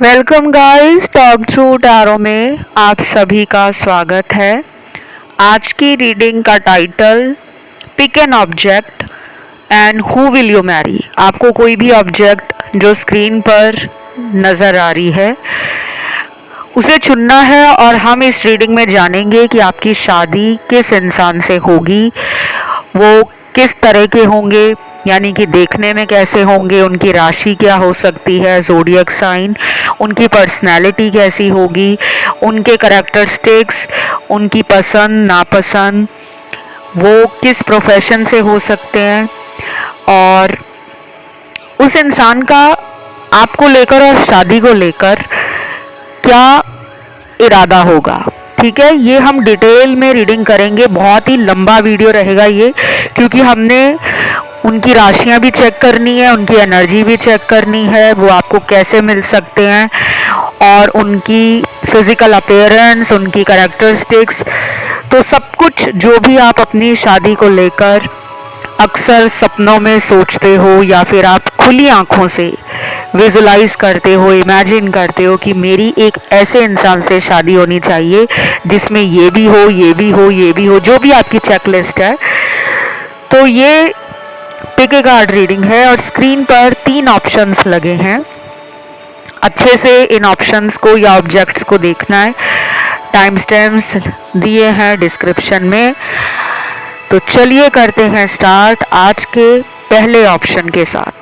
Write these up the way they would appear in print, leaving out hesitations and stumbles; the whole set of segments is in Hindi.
Welcome guys, talk through tarot में आप सभी का स्वागत है। आज की रीडिंग का title pick an object and who will you marry. आपको कोई भी ऑब्जेक्ट जो स्क्रीन पर नज़र आ रही है उसे चुनना है और हम इस रीडिंग में जानेंगे कि आपकी शादी किस इंसान से होगी, वो किस तरह के होंगे, यानी कि देखने में कैसे होंगे, उनकी राशि क्या हो सकती है, ज़ोडिएक साइन, उनकी पर्सनैलिटी कैसी होगी, उनके करैक्टरिस्टिक्स, उनकी पसंद नापसंद, वो किस प्रोफेशन से हो सकते हैं और उस इंसान का आपको लेकर और शादी को लेकर क्या इरादा होगा। ठीक है, ये हम डिटेल में रीडिंग करेंगे। बहुत ही लंबा वीडियो रहेगा ये, क्योंकि हमने उनकी राशियां भी चेक करनी है, उनकी एनर्जी भी चेक करनी है, वो आपको कैसे मिल सकते हैं और उनकी फिजिकल अपीयरेंस, उनकी कैरेक्टरिस्टिक्स, तो सब कुछ जो भी आप अपनी शादी को लेकर अक्सर सपनों में सोचते हो या फिर आप खुली आंखों से विजुलाइज करते हो, इमेजिन करते हो कि मेरी एक ऐसे इंसान से शादी होनी चाहिए जिसमें ये भी हो, ये भी हो, ये भी हो, जो भी आपकी चेकलिस्ट है। तो ये पिक ए कार्ड रीडिंग है और स्क्रीन पर 3 ऑप्शंस लगे हैं। अच्छे से इन ऑप्शंस को या ऑब्जेक्ट्स को देखना है। टाइम स्टैम्प्स दिए हैं डिस्क्रिप्शन में। तो चलिए करते हैं स्टार्ट आज के पहले ऑप्शन के साथ।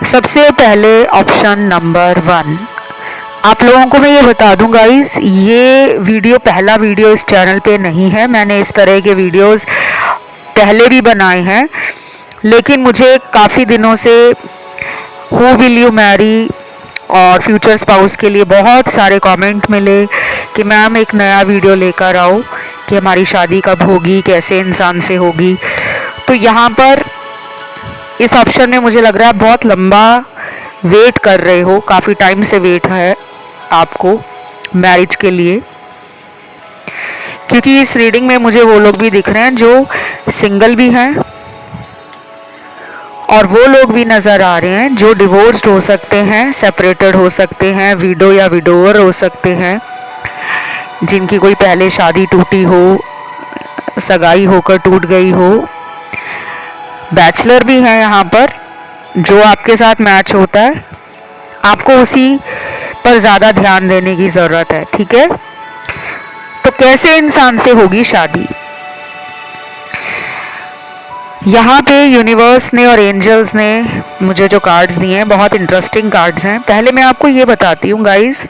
सबसे पहले ऑप्शन नंबर 1। आप लोगों को मैं ये बता दूं गाइस, ये वीडियो पहला वीडियो इस चैनल पे नहीं है। मैंने इस तरह के वीडियोस पहले भी बनाए हैं, लेकिन मुझे काफ़ी दिनों से हु विल यू मैरी और फ्यूचर स्पाउस के लिए बहुत सारे कमेंट मिले कि मैम एक नया वीडियो लेकर आओ कि हमारी शादी कब होगी, कैसे इंसान से होगी। तो यहाँ पर इस ऑप्शन में मुझे लग रहा है बहुत लंबा वेट कर रहे हो, काफ़ी टाइम से वेट है आपको मैरिज के लिए, क्योंकि इस रीडिंग में मुझे वो लोग भी दिख रहे हैं जो सिंगल भी हैं और वो लोग भी नज़र आ रहे हैं जो डिवोर्स्ड हो सकते हैं, सेपरेटेड हो सकते हैं, विडो या विडोवर हो सकते हैं, जिनकी कोई पहले शादी टूटी हो, सगाई होकर टूट गई हो। बैचलर भी हैं यहाँ पर, जो आपके साथ मैच होता है आपको उसी पर ज़्यादा ध्यान देने की ज़रूरत है। ठीक है, तो कैसे इंसान से होगी शादी। यहाँ पे यूनिवर्स ने और एंजल्स ने मुझे जो कार्ड्स दिए हैं बहुत इंटरेस्टिंग कार्ड्स हैं। पहले मैं आपको ये बताती हूँ गाइस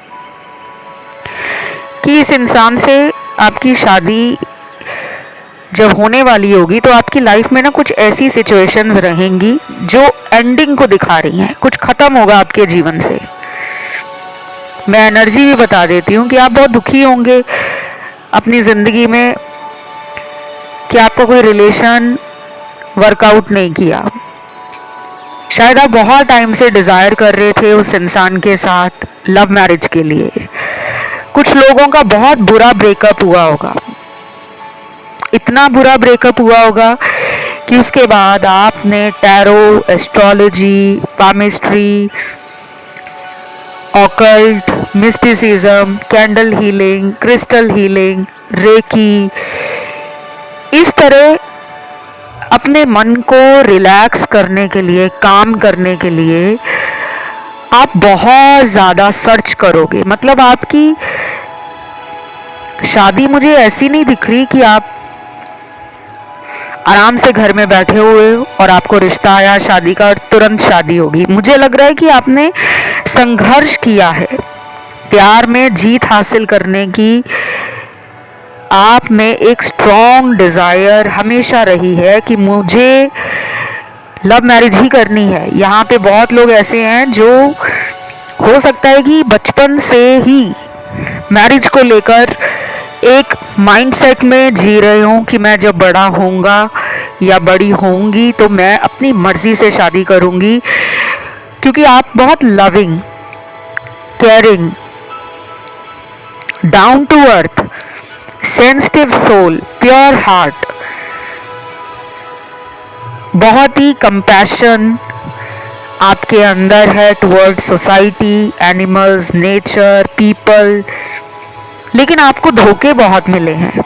कि इस इंसान से आपकी शादी जब होने वाली होगी तो आपकी लाइफ में ना कुछ ऐसी सिचुएशंस रहेंगी जो एंडिंग को दिखा रही हैं, कुछ ख़त्म होगा आपके जीवन से। मैं एनर्जी भी बता देती हूँ कि आप बहुत दुखी होंगे अपनी ज़िंदगी में कि आपका कोई रिलेशन वर्कआउट नहीं किया। शायद आप बहुत टाइम से डिज़ायर कर रहे थे उस इंसान के साथ लव मैरिज के लिए। कुछ लोगों का बहुत बुरा ब्रेकअप हुआ होगा, इतना बुरा ब्रेकअप हुआ होगा कि उसके बाद आपने tarot, astrology, palmistry, occult, mysticism, candle healing, crystal healing, reiki, इस तरह अपने मन को रिलैक्स करने के लिए, काम करने के लिए आप बहुत ज़्यादा सर्च करोगे। मतलब आपकी शादी मुझे ऐसी नहीं दिख रही कि आप आराम से घर में बैठे हुए हो और आपको रिश्ता आया शादी का और तुरंत शादी होगी। मुझे लग रहा है कि आपने संघर्ष किया है, प्यार में जीत हासिल करने की आप में एक स्ट्रॉन्ग डिज़ायर हमेशा रही है कि मुझे लव मैरिज ही करनी है। यहाँ पे बहुत लोग ऐसे हैं जो हो सकता है कि बचपन से ही मैरिज को लेकर एक माइंडसेट में जी रहे हूँ कि मैं जब बड़ा होऊंगा या बड़ी होंगी तो मैं अपनी मर्ज़ी से शादी करूँगी, क्योंकि आप बहुत loving, caring, down to earth, sensitive soul, pure heart, बहुत ही कंपैशन आपके अंदर है toward society, animals, nature, people. लेकिन आपको धोखे बहुत मिले हैं।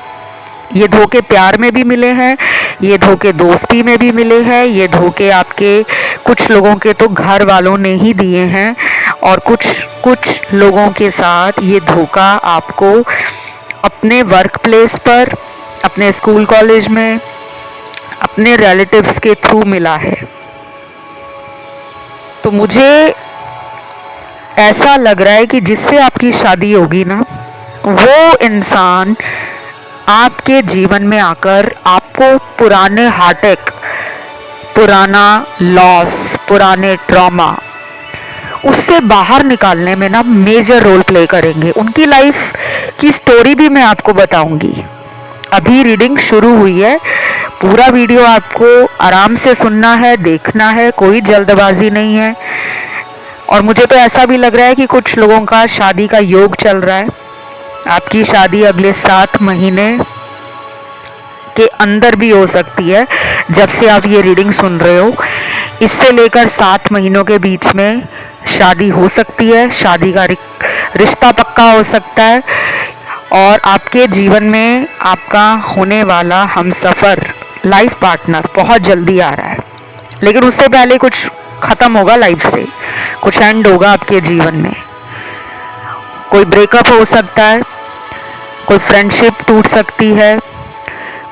ये धोखे प्यार में भी मिले हैं, ये धोखे दोस्ती में भी मिले हैं, ये धोखे आपके कुछ लोगों के तो घर वालों ने ही दिए हैं, और कुछ कुछ लोगों के साथ ये धोखा आपको अपने वर्क प्लेस पर, अपने स्कूल कॉलेज में, अपने रिलेटिव्स के थ्रू मिला है। तो मुझे ऐसा लग रहा है कि जिससे आपकी शादी होगी ना, वो इंसान आपके जीवन में आकर आपको पुराने हार्टेक, पुराना लॉस, पुराने ट्रॉमा, उससे बाहर निकालने में ना मेजर रोल प्ले करेंगे। उनकी लाइफ की स्टोरी भी मैं आपको बताऊंगी। अभी रीडिंग शुरू हुई है, पूरा वीडियो आपको आराम से सुनना है, देखना है, कोई जल्दबाजी नहीं है। और मुझे तो ऐसा भी लग रहा है कि कुछ लोगों का शादी का योग चल रहा है। आपकी शादी अगले 7 महीने के अंदर भी हो सकती है, जब से आप ये रीडिंग सुन रहे हो। इससे लेकर 7 महीनों के बीच में शादी हो सकती है, शादी का रिश्ता पक्का हो सकता है, और आपके जीवन में आपका होने वाला हमसफ़र, लाइफ पार्टनर बहुत जल्दी आ रहा है। लेकिन उससे पहले कुछ ख़त्म होगा लाइफ से, कुछ एंड होगा आपके जीवन में। कोई ब्रेकअप हो सकता है, कोई फ्रेंडशिप टूट सकती है,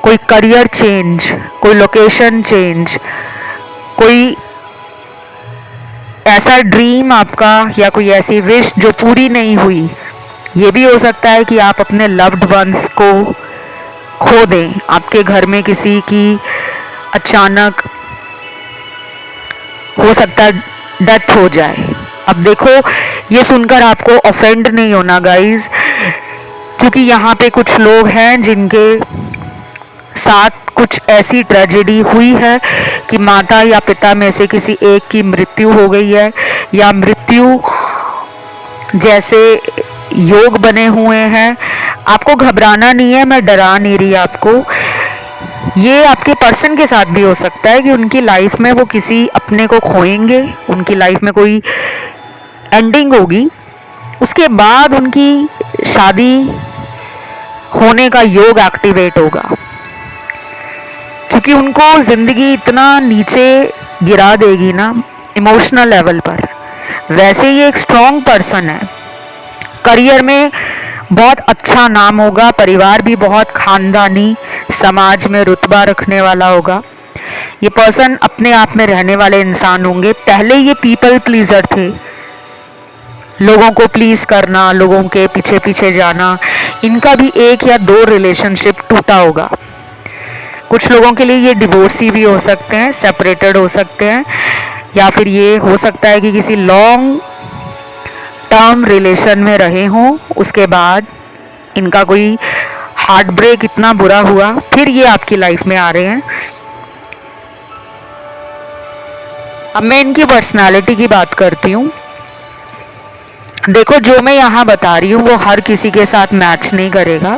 कोई करियर चेंज, कोई लोकेशन चेंज, कोई ऐसा ड्रीम आपका या कोई ऐसी विश जो पूरी नहीं हुई। ये भी हो सकता है कि आप अपने लव्ड वंस को खो दें, आपके घर में किसी की अचानक हो सकता है डेथ हो जाए। अब देखो, ये सुनकर आपको ऑफेंड नहीं होना गाइज, क्योंकि यहाँ पे कुछ लोग हैं जिनके साथ कुछ ऐसी ट्रेजेडी हुई है कि माता या पिता में से किसी एक की मृत्यु हो गई है, या मृत्यु जैसे योग बने हुए हैं। आपको घबराना नहीं है, मैं डरा नहीं रही आपको। ये आपके पर्सन के साथ भी हो सकता है कि उनकी लाइफ में वो किसी अपने को खोएंगे, उनकी लाइफ में कोई एंडिंग होगी, उसके बाद उनकी शादी होने का योग एक्टिवेट होगा, क्योंकि उनको ज़िंदगी इतना नीचे गिरा देगी ना इमोशनल लेवल पर। वैसे ये एक स्ट्रॉन्ग पर्सन है, करियर में बहुत अच्छा नाम होगा, परिवार भी बहुत खानदानी, समाज में रुतबा रखने वाला होगा। ये पर्सन अपने आप में रहने वाले इंसान होंगे। पहले ये पीपल प्लीजर थे, लोगों को प्लीज करना, लोगों के पीछे पीछे जाना। इनका भी 1 या 2 रिलेशनशिप टूटा होगा। कुछ लोगों के लिए ये डिवोर्सी भी हो सकते हैं, सेपरेटेड हो सकते हैं, या फिर ये हो सकता है कि किसी लॉन्ग टर्म रिलेशन में रहे हों, उसके बाद इनका कोई हार्ट ब्रेक इतना बुरा हुआ, फिर ये आपकी लाइफ में आ रहे हैं। अब मैं इनकी पर्सनालिटी की बात करती हूँ। देखो, जो मैं यहाँ बता रही हूँ वो हर किसी के साथ मैच नहीं करेगा।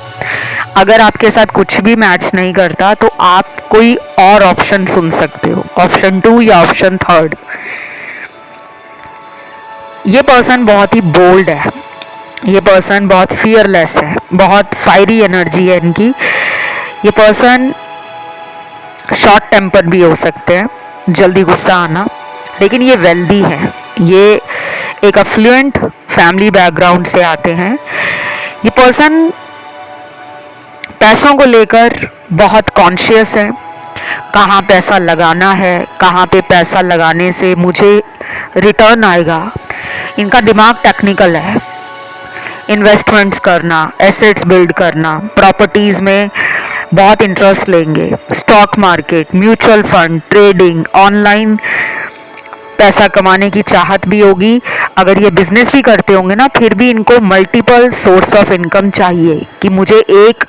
अगर आपके साथ कुछ भी मैच नहीं करता तो आप कोई और ऑप्शन सुन सकते हो, ऑप्शन 2 या ऑप्शन 3। ये पर्सन बहुत ही बोल्ड है, ये पर्सन बहुत फियरलेस है, बहुत फायरी एनर्जी है इनकी। ये पर्सन शॉर्ट टेम्पर भी हो सकते हैं, जल्दी गुस्सा आना, लेकिन ये वेल्दी है। ये एक अफ्लुएंट फैमिली बैकग्राउंड से आते हैं। ये पर्सन पैसों को लेकर बहुत कॉन्शियस है, कहाँ पैसा लगाना है, कहाँ पे पैसा लगाने से मुझे रिटर्न आएगा। इनका दिमाग टेक्निकल है, इन्वेस्टमेंट्स करना, एसेट्स बिल्ड करना, प्रॉपर्टीज़ में बहुत इंटरेस्ट लेंगे, stock market, mutual fund, trading, online पैसा कमाने की चाहत भी होगी। अगर ये बिजनेस भी करते होंगे ना, फिर भी इनको मल्टीपल सोर्स ऑफ इनकम चाहिए कि मुझे एक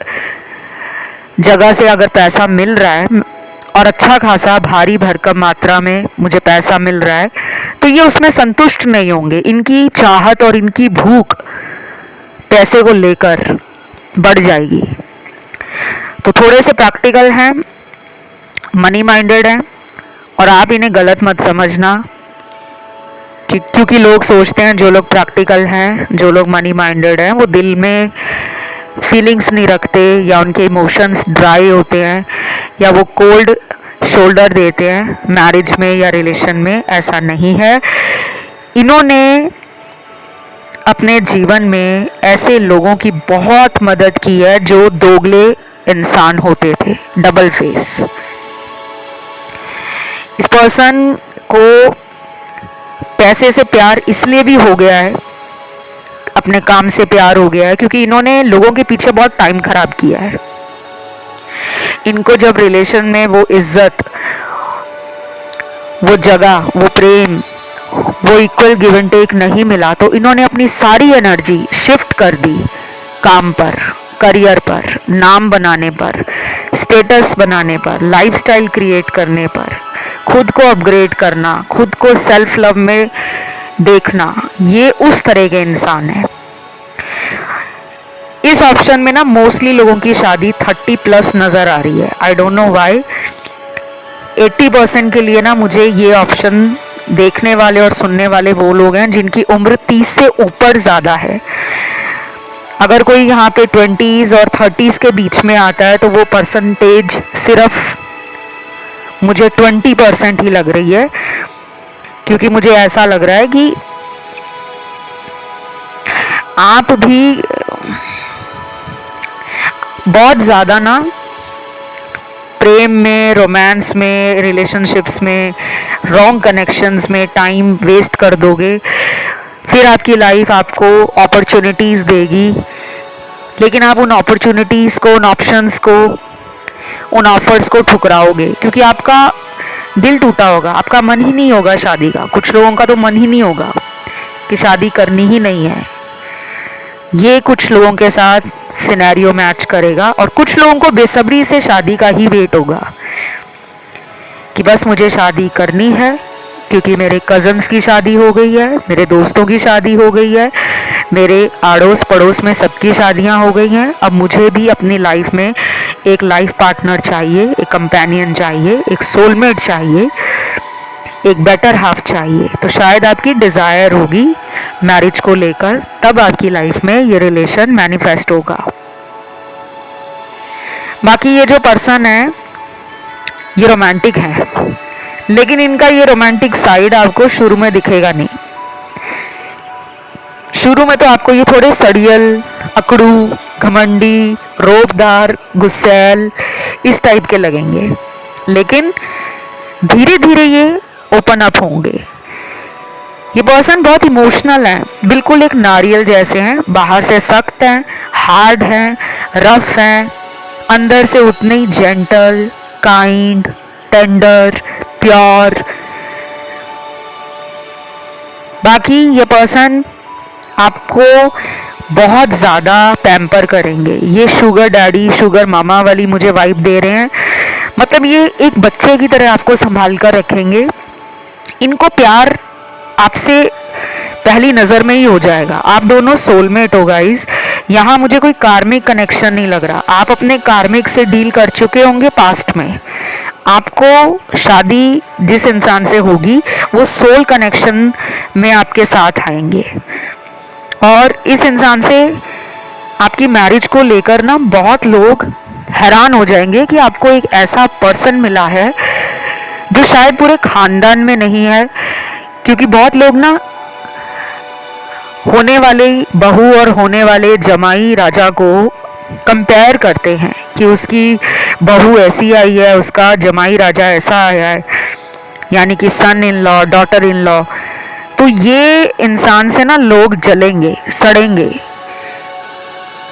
जगह से अगर पैसा मिल रहा है और अच्छा खासा भारी भरकम मात्रा में मुझे पैसा मिल रहा है, तो ये उसमें संतुष्ट नहीं होंगे। इनकी चाहत और इनकी भूख पैसे को लेकर बढ़ जाएगी। तो थोड़े से प्रैक्टिकल हैं, मनी माइंडेड हैं, और आप इन्हें गलत मत समझना, क्योंकि लोग सोचते हैं, जो लोग प्रैक्टिकल हैं, जो लोग मनी माइंडेड हैं, वो दिल में फीलिंग्स नहीं रखते, या उनके इमोशंस ड्राई होते हैं, या वो कोल्ड शोल्डर देते हैं मैरिज में या रिलेशन में। ऐसा नहीं है। इन्होंने अपने जीवन में ऐसे लोगों की बहुत मदद की है जो दोगले इंसान होते थे, डबल फेस। इस पर्सन को पैसे से प्यार इसलिए भी हो गया है, अपने काम से प्यार हो गया है, क्योंकि इन्होंने लोगों के पीछे बहुत टाइम खराब किया है। इनको जब रिलेशन में वो इज्जत, वो जगह, वो प्रेम, वो इक्वल गिव एंड टेक नहीं मिला, तो इन्होंने अपनी सारी एनर्जी शिफ्ट कर दी काम पर, करियर पर, नाम बनाने पर, स्टेटस बनाने पर, लाइफस्टाइल क्रिएट करने पर, खुद को अपग्रेड करना, खुद को सेल्फ लव में देखना। ये उस तरह के इंसान है। इस ऑप्शन में ना मोस्टली लोगों की शादी 30+ नजर आ रही है। I don't know why. 80% के लिए ना मुझे ये ऑप्शन देखने वाले और सुनने वाले वो लोग हैं जिनकी उम्र 30 से ऊपर ज़्यादा है। अगर कोई यहाँ पे 20s और 30s के बीच में आता है तो वो परसेंटेज सिर्फ मुझे 20% ही लग रही है, क्योंकि मुझे ऐसा लग रहा है कि आप भी बहुत ज़्यादा ना प्रेम में, रोमांस में, रिलेशनशिप्स में, रॉन्ग कनेक्शंस में टाइम वेस्ट कर दोगे। फिर आपकी लाइफ आपको अपॉर्चुनिटीज़ देगी, लेकिन आप उन अपॉर्चुनिटीज़ को, उन ऑप्शंस को, उन ऑफर्स को ठुकराओगे, क्योंकि आपका दिल टूटा होगा, आपका मन ही नहीं होगा शादी का। कुछ लोगों का तो मन ही नहीं होगा कि शादी करनी ही नहीं है। ये कुछ लोगों के साथ सिनेरियो मैच करेगा, और कुछ लोगों को बेसब्री से शादी का ही वेट होगा कि बस मुझे शादी करनी है, क्योंकि मेरे कज़न्स की शादी हो गई है, मेरे दोस्तों की शादी हो गई है, मेरे आड़ोस पड़ोस में सबकी शादियां हो गई हैं। अब मुझे भी अपनी लाइफ में एक लाइफ पार्टनर चाहिए, एक कंपेनियन चाहिए, एक सोलमेट चाहिए, एक बेटर हाफ चाहिए। तो शायद आपकी डिज़ायर होगी मैरिज को लेकर, तब आपकी लाइफ में ये रिलेशन मैनिफेस्ट होगा। बाकी ये जो पर्सन है ये रोमांटिक है, लेकिन इनका ये रोमांटिक साइड आपको शुरू में दिखेगा नहीं। शुरू में तो आपको ये थोड़े सड़ियल, अकड़ू, घमंडी, रोबदार, गुस्सैल इस टाइप के लगेंगे, लेकिन धीरे धीरे ये ओपन अप होंगे। ये पर्सन बहुत इमोशनल है, बिल्कुल एक नारियल जैसे हैं। बाहर से सख्त हैं, हार्ड हैं, रफ हैं, अंदर से उतने ही जेंटल, काइंड, टेंडर, प्योर। बाकी ये पर्सन आपको बहुत ज़्यादा पैम्पर करेंगे। ये शुगर डैडी, शुगर मामा वाली मुझे वाइब दे रहे हैं। मतलब ये एक बच्चे की तरह आपको संभाल कर रखेंगे। इनको प्यार आपसे पहली नज़र में ही हो जाएगा। आप दोनों सोलमेट हो गाइस। यहाँ मुझे कोई कार्मिक कनेक्शन नहीं लग रहा। आप अपने कार्मिक से डील कर चुके होंगे पास्ट में। आपको शादी जिस इंसान से होगी वो सोल कनेक्शन में आपके साथ आएंगे, और इस इंसान से आपकी मैरिज को लेकर ना बहुत लोग हैरान हो जाएंगे कि आपको एक ऐसा पर्सन मिला है जो शायद पूरे खानदान में नहीं है। क्योंकि बहुत लोग ना होने वाले बहू और होने वाले जमाई राजा को कंपेयर करते हैं कि उसकी बहू ऐसी आई है, उसका जमाई राजा ऐसा आया है, यानी कि son in law, daughter in law. तो ये इंसान से ना लोग जलेंगे, सड़ेंगे,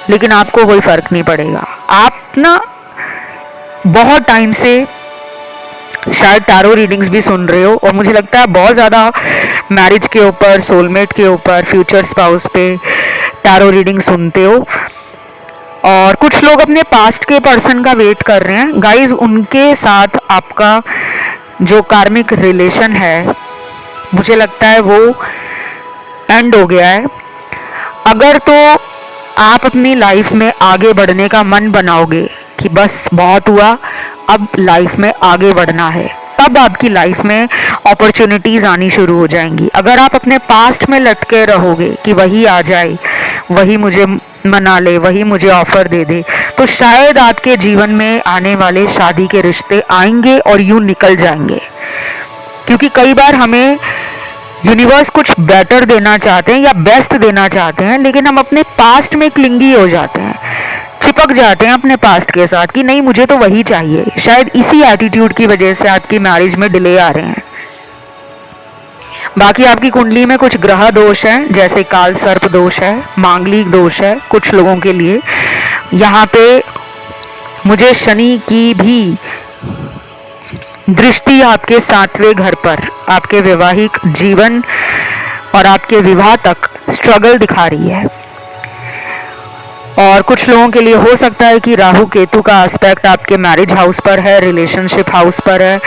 लेकिन आपको कोई फर्क नहीं पड़ेगा। आप ना बहुत टाइम से शायद टैरो रीडिंग्स भी सुन रहे हो, और मुझे लगता है बहुत ज़्यादा मैरिज के ऊपर, सोलमेट के ऊपर, फ्यूचर स्पाउस पे टैरो रीडिंग सुनते हो। और कुछ लोग अपने पास्ट के पर्सन का वेट कर रहे हैं गाइज। उनके साथ आपका जो कार्मिक रिलेशन है मुझे लगता है वो एंड हो गया है। अगर तो आप अपनी लाइफ में आगे बढ़ने का मन बनाओगे कि बस बहुत हुआ, अब लाइफ में आगे बढ़ना है, तब आपकी लाइफ में अपॉर्चुनिटीज़ आनी शुरू हो जाएंगी। अगर आप अपने पास्ट में लटके रहोगे कि वही आ जाए, वही मुझे मना ले, वही मुझे ऑफर दे दे, तो शायद आपके जीवन में आने वाले शादी के रिश्ते आएंगे और यूं निकल जाएंगे। क्योंकि कई बार हमें यूनिवर्स कुछ बेटर देना चाहते हैं या बेस्ट देना चाहते हैं, लेकिन हम अपने पास्ट में क्लिंगी हो जाते हैं, चिपक जाते हैं अपने पास्ट के साथ कि नहीं मुझे तो वही चाहिए। शायद इसी एटीट्यूड की वजह से आपकी मैरिज में डिले आ रहे हैं। बाकी आपकी कुंडली में कुछ ग्रह दोष हैं, जैसे काल सर्प दोष है, मांगलिक दोष है कुछ लोगों के लिए। यहाँ पे मुझे शनि की भी दृष्टि आपके 7वें घर पर आपके वैवाहिक जीवन और आपके विवाह तक स्ट्रगल दिखा रही है। और कुछ लोगों के लिए हो सकता है कि राहु केतु का एस्पेक्ट आपके मैरिज हाउस पर है, रिलेशनशिप हाउस पर है।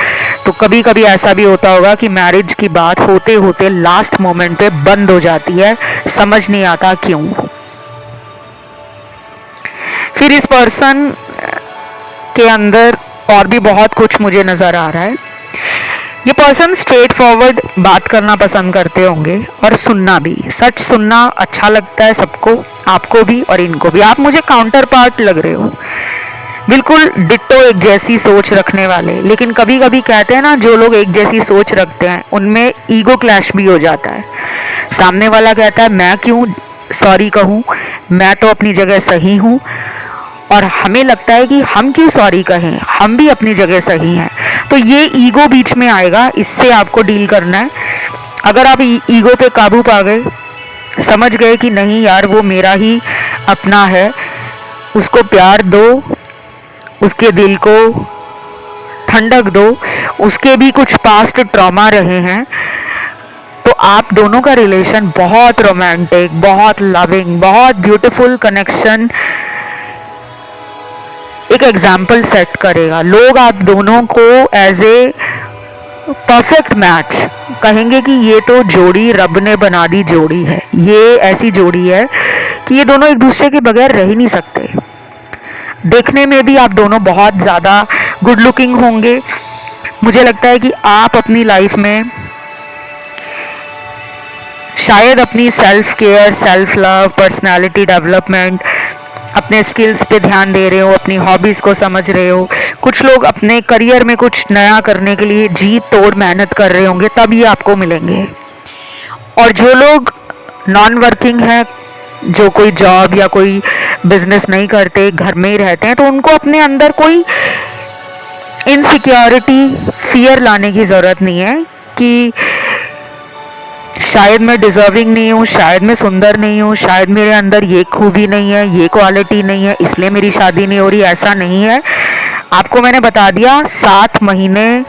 तो कभी कभी ऐसा भी होता होगा कि मैरिज की बात होते होते लास्ट मोमेंट पे बंद हो जाती है, समझ नहीं आता क्यों। फिर इस पर्सन के अंदर और भी बहुत कुछ मुझे नज़र आ रहा है। ये पर्सन स्ट्रेट फॉरवर्ड बात करना पसंद करते होंगे और सुनना भी। सच सुनना अच्छा लगता है सबको, आपको भी और इनको भी। आप मुझे काउंटर पार्ट लग रहे हो, बिल्कुल डिट्टो एक जैसी सोच रखने वाले। लेकिन कभी कभी कहते हैं ना, जो लोग एक जैसी सोच रखते हैं उनमें ईगो क्लैश भी हो जाता है। सामने वाला कहता है मैं क्यों सॉरी कहूँ, मैं तो अपनी जगह सही हूँ, और हमें लगता है कि हम क्यों सॉरी कहें, हम भी अपनी जगह सही हैं। तो ये ईगो बीच में आएगा, इससे आपको डील करना है। अगर आप ईगो पे काबू पा गए, समझ गए कि नहीं यार वो मेरा ही अपना है, उसको प्यार दो, उसके दिल को ठंडक दो, उसके भी कुछ पास्ट ट्रॉमा रहे हैं, तो आप दोनों का रिलेशन बहुत रोमांटिक, बहुत लविंग, बहुत ब्यूटीफुल कनेक्शन एक एग्जाम्पल सेट करेगा। लोग आप दोनों को एज ए परफेक्ट मैच कहेंगे कि ये तो जोड़ी रब ने बना दी जोड़ी है, ये ऐसी जोड़ी है कि ये दोनों एक दूसरे के बगैर रह ही नहीं सकते। देखने में भी आप दोनों बहुत ज़्यादा गुड लुकिंग होंगे। मुझे लगता है कि आप अपनी लाइफ में शायद अपनी self care, self love, personality development, अपने स्किल्स पे ध्यान दे रहे हो, अपनी हॉबीज़ को समझ रहे हो। कुछ लोग अपने करियर में कुछ नया करने के लिए जी तोड़ मेहनत कर रहे होंगे, तब ये आपको मिलेंगे। और जो लोग नॉन वर्किंग हैं, जो कोई जॉब या कोई बिजनेस नहीं करते, घर में ही रहते हैं, तो उनको अपने अंदर कोई इनसिक्योरिटी, फियर लाने की ज़रूरत नहीं है कि शायद मैं डिज़र्विंग नहीं हूँ, शायद मैं सुंदर नहीं हूँ, शायद मेरे अंदर ये खूबी नहीं है, ये क्वालिटी नहीं है, इसलिए मेरी शादी नहीं हो रही। ऐसा नहीं है। आपको मैंने बता दिया, 7 महीने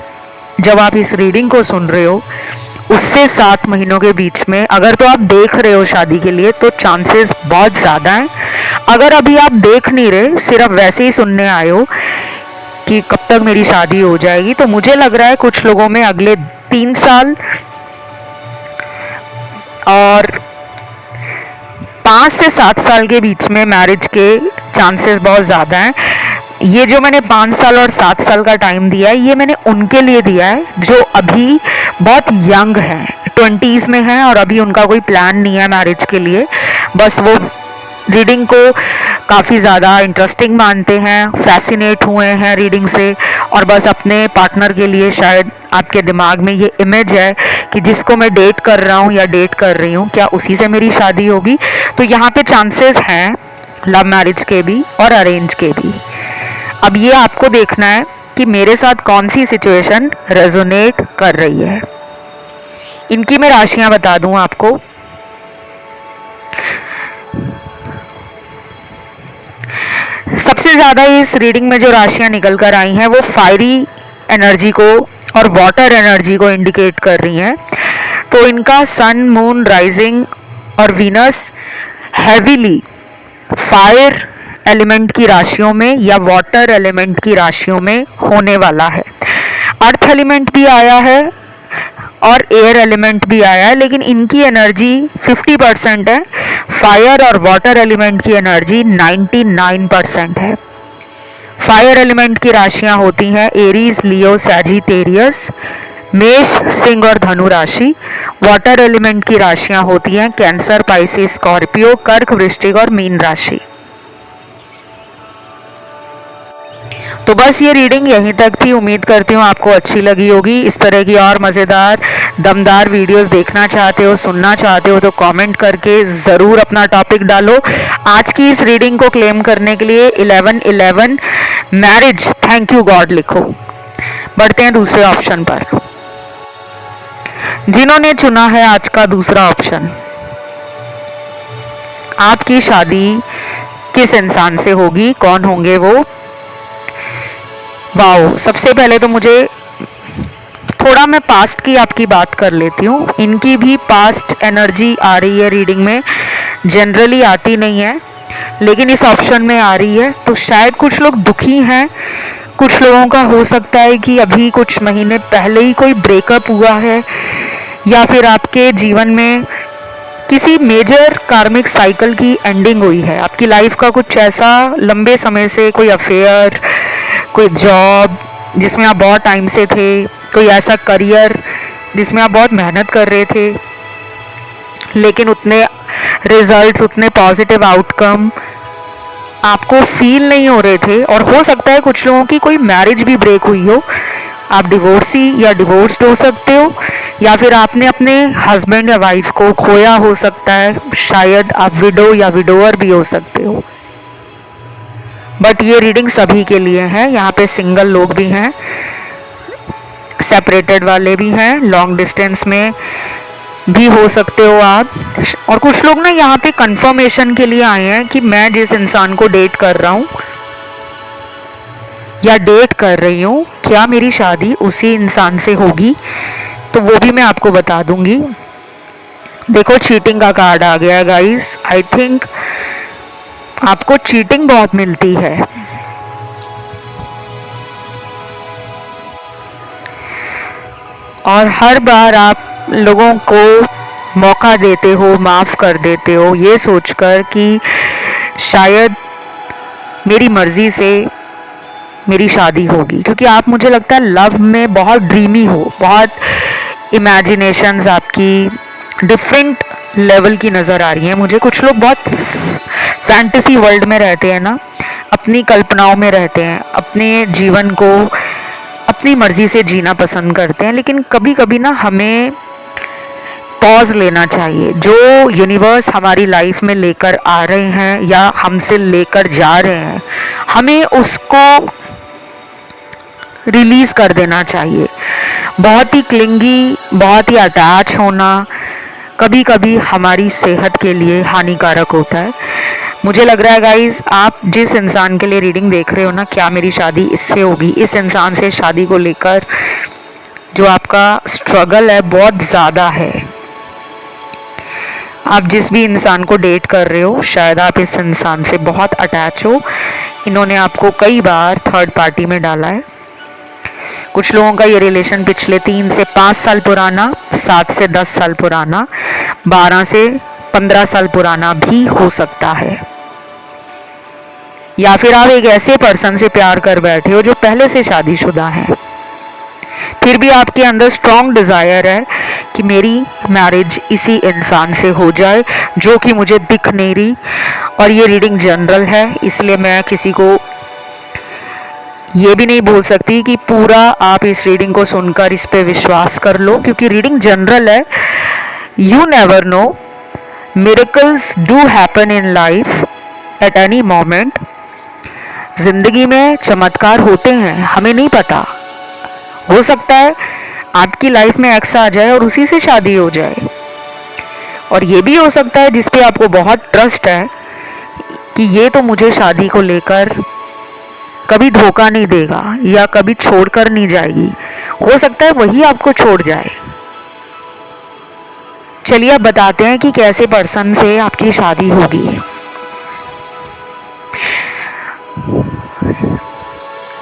जब आप इस रीडिंग को सुन रहे हो, उससे 7 महीनों के बीच में अगर तो आप देख रहे हो शादी के लिए, तो चांसेस बहुत ज़्यादा हैं। अगर अभी आप देख नहीं रहे, सिर्फ वैसे ही सुनने आए हो कि कब तक मेरी शादी हो जाएगी, तो मुझे लग रहा है कुछ लोगों में अगले 3 साल और 5 से 7 साल के बीच में मैरिज के चांसेस बहुत ज़्यादा हैं। ये जो मैंने 5 साल और 7 साल का टाइम दिया है, ये मैंने उनके लिए दिया है जो अभी बहुत यंग हैं, 20s में हैं और अभी उनका कोई प्लान नहीं है मैरिज के लिए। बस वो रीडिंग को काफ़ी ज़्यादा इंटरेस्टिंग मानते हैं, फैसिनेट हुए हैं रीडिंग से, और बस अपने पार्टनर के लिए शायद आपके दिमाग में ये इमेज है कि जिसको मैं डेट कर रहा हूँ या डेट कर रही हूँ, क्या उसी से मेरी शादी होगी। तो यहाँ पे चांसेस हैं लव मैरिज के भी और अरेंज के भी। अब ये आपको देखना है कि मेरे साथ कौन सी सिचुएशन रेजोनेट कर रही है। इनकी मैं राशियाँ बता दूँ आपको। सबसे ज़्यादा इस रीडिंग में जो राशियाँ निकल कर आई हैं वो फायरी एनर्जी को और वाटर एनर्जी को इंडिकेट कर रही हैं। तो इनका सन, मून, राइजिंग और वीनस हैवीली फायर एलिमेंट की राशियों में या वाटर एलिमेंट की राशियों में होने वाला है। अर्थ एलिमेंट भी आया है और एयर एलिमेंट भी आया है, लेकिन इनकी एनर्जी 50% है। फायर और वाटर एलिमेंट की एनर्जी 99% है। फायर एलिमेंट की राशियां होती हैं एरीज, लियो, सैजिटेरियस। मेष, सिंह और धनु राशि। वाटर एलिमेंट की राशियां होती हैं कैंसर, पाइसिस, स्कॉर्पियो, कर्क, वृश्चिक और मीन राशि। तो बस ये रीडिंग यहीं तक थी। उम्मीद करती हूँ आपको अच्छी लगी होगी। इस तरह की और मज़ेदार दमदार वीडियोस देखना चाहते हो, सुनना चाहते हो तो कमेंट करके ज़रूर अपना टॉपिक डालो। आज की इस रीडिंग को क्लेम करने के लिए 1111 मैरिज थैंक यू गॉड लिखो। बढ़ते हैं दूसरे ऑप्शन पर। जिन्होंने चुना है आज का दूसरा ऑप्शन, आपकी शादी किस इंसान से होगी, कौन होंगे वो? वाओ, सबसे पहले तो मुझे थोड़ा मैं पास्ट की आपकी बात कर लेती हूँ। इनकी भी पास्ट एनर्जी आ रही है रीडिंग में, जनरली आती नहीं है लेकिन इस ऑप्शन में आ रही है। तो शायद कुछ लोग दुखी हैं, कुछ लोगों का हो सकता है कि अभी कुछ महीने पहले ही कोई ब्रेकअप हुआ है, या फिर आपके जीवन में किसी मेजर कार्मिक साइकिल की एंडिंग हुई है। आपकी लाइफ का कुछ ऐसा लंबे समय से कोई अफेयर, कोई जॉब जिसमें आप बहुत टाइम से थे, कोई ऐसा करियर जिसमें आप बहुत मेहनत कर रहे थे लेकिन उतने रिजल्ट्स, उतने पॉजिटिव आउटकम आपको फील नहीं हो रहे थे। और हो सकता है कुछ लोगों की कोई मैरिज भी ब्रेक हुई हो, आप डिवोर्सी या डिवोर्स्ड हो सकते हो, या फिर आपने अपने हस्बैंड या वाइफ को खोया हो सकता है, शायद आप विडो या विडोअर भी हो सकते हो। बट ये रीडिंग सभी के लिए है। यहाँ पे सिंगल लोग भी हैं, सेपरेटेड वाले भी हैं, लॉन्ग डिस्टेंस में भी हो सकते हो आप। और कुछ लोग ना यहाँ पे कंफर्मेशन के लिए आए हैं कि मैं जिस इंसान को डेट कर रहा हूँ या डेट कर रही हूँ, क्या मेरी शादी उसी इंसान से होगी? तो वो भी मैं आपको बता दूंगी। देखो, चीटिंग का कार्ड आ गया है गाइस। आई थिंक आपको चीटिंग बहुत मिलती है। और हर बार आप लोगों को मौका देते हो, माफ़ कर देते हो, ये सोचकर कि शायद मेरी मर्ज़ी से मेरी शादी होगी। क्योंकि आप, मुझे लगता है, लव में बहुत ड्रीमी हो, बहुत इमेजिनेशंस आपकी डिफरेंट लेवल की नज़र आ रही हैं मुझे। कुछ लोग बहुत फैंटेसी वर्ल्ड में रहते हैं ना, अपनी कल्पनाओं में रहते हैं, अपने जीवन को अपनी मर्ज़ी से जीना पसंद करते हैं। लेकिन कभी कभी ना हमें पॉज लेना चाहिए। जो यूनिवर्स हमारी लाइफ में लेकर आ रहे हैं या हमसे लेकर जा रहे हैं, हमें उसको रिलीज़ कर देना चाहिए। बहुत ही क्लिंगी, बहुत ही अटैच होना कभी कभी हमारी सेहत के लिए हानिकारक होता है। मुझे लग रहा है गाइस, आप जिस इंसान के लिए रीडिंग देख रहे हो ना, क्या मेरी शादी इससे होगी, इस इंसान से शादी को लेकर जो आपका स्ट्रगल है बहुत ज़्यादा है। आप जिस भी इंसान को डेट कर रहे हो, शायद आप इस इंसान से बहुत अटैच हो। इन्होंने आपको कई बार थर्ड पार्टी में डाला है। कुछ लोगों का ये रिलेशन पिछले 3 से 5 साल पुराना, 7 से 10 साल पुराना, 12 से 15 साल पुराना भी हो सकता है। या फिर आप एक ऐसे पर्सन से प्यार कर बैठे हो जो पहले से शादीशुदा है, फिर भी आपके अंदर स्ट्रॉन्ग डिज़ायर है कि मेरी मैरिज इसी इंसान से हो जाए जो कि मुझे दिख नहीं रही। और ये रीडिंग जनरल है, इसलिए मैं किसी को ये भी नहीं बोल सकती कि पूरा आप इस रीडिंग को सुनकर इस पे विश्वास कर लो, क्योंकि रीडिंग जनरल है। You never know, miracles do happen in life at any moment. जिंदगी में चमत्कार होते हैं, हमें नहीं पता। हो सकता है आपकी लाइफ में एक्स आ जाए और उसी से शादी हो जाए। और ये भी हो सकता है जिस पे आपको बहुत ट्रस्ट है कि ये तो मुझे शादी को लेकर कभी धोखा नहीं देगा या कभी छोड़कर नहीं जाएगी। हो सकता है वही आपको छोड़ जाए। चलिए अब बताते हैं कि कैसे पर्सन से आपकी शादी होगी।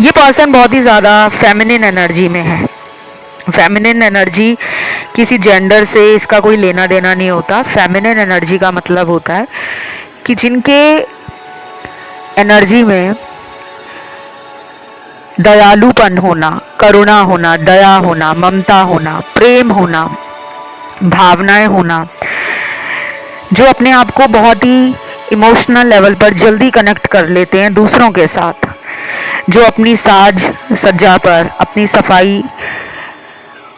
ये पर्सन बहुत ही ज़्यादा फेमिनिन एनर्जी में है। फेमिनिन एनर्जी किसी जेंडर से इसका कोई लेना देना नहीं होता। फेमिनिन एनर्जी का मतलब होता है कि जिनके एनर्जी में दयालुपन होना, करुणा होना, दया होना, ममता होना, प्रेम होना, भावनाएं होना, जो अपने आप को बहुत ही इमोशनल लेवल पर जल्दी कनेक्ट कर लेते हैं दूसरों के साथ, जो अपनी साज सज्जा पर, अपनी सफाई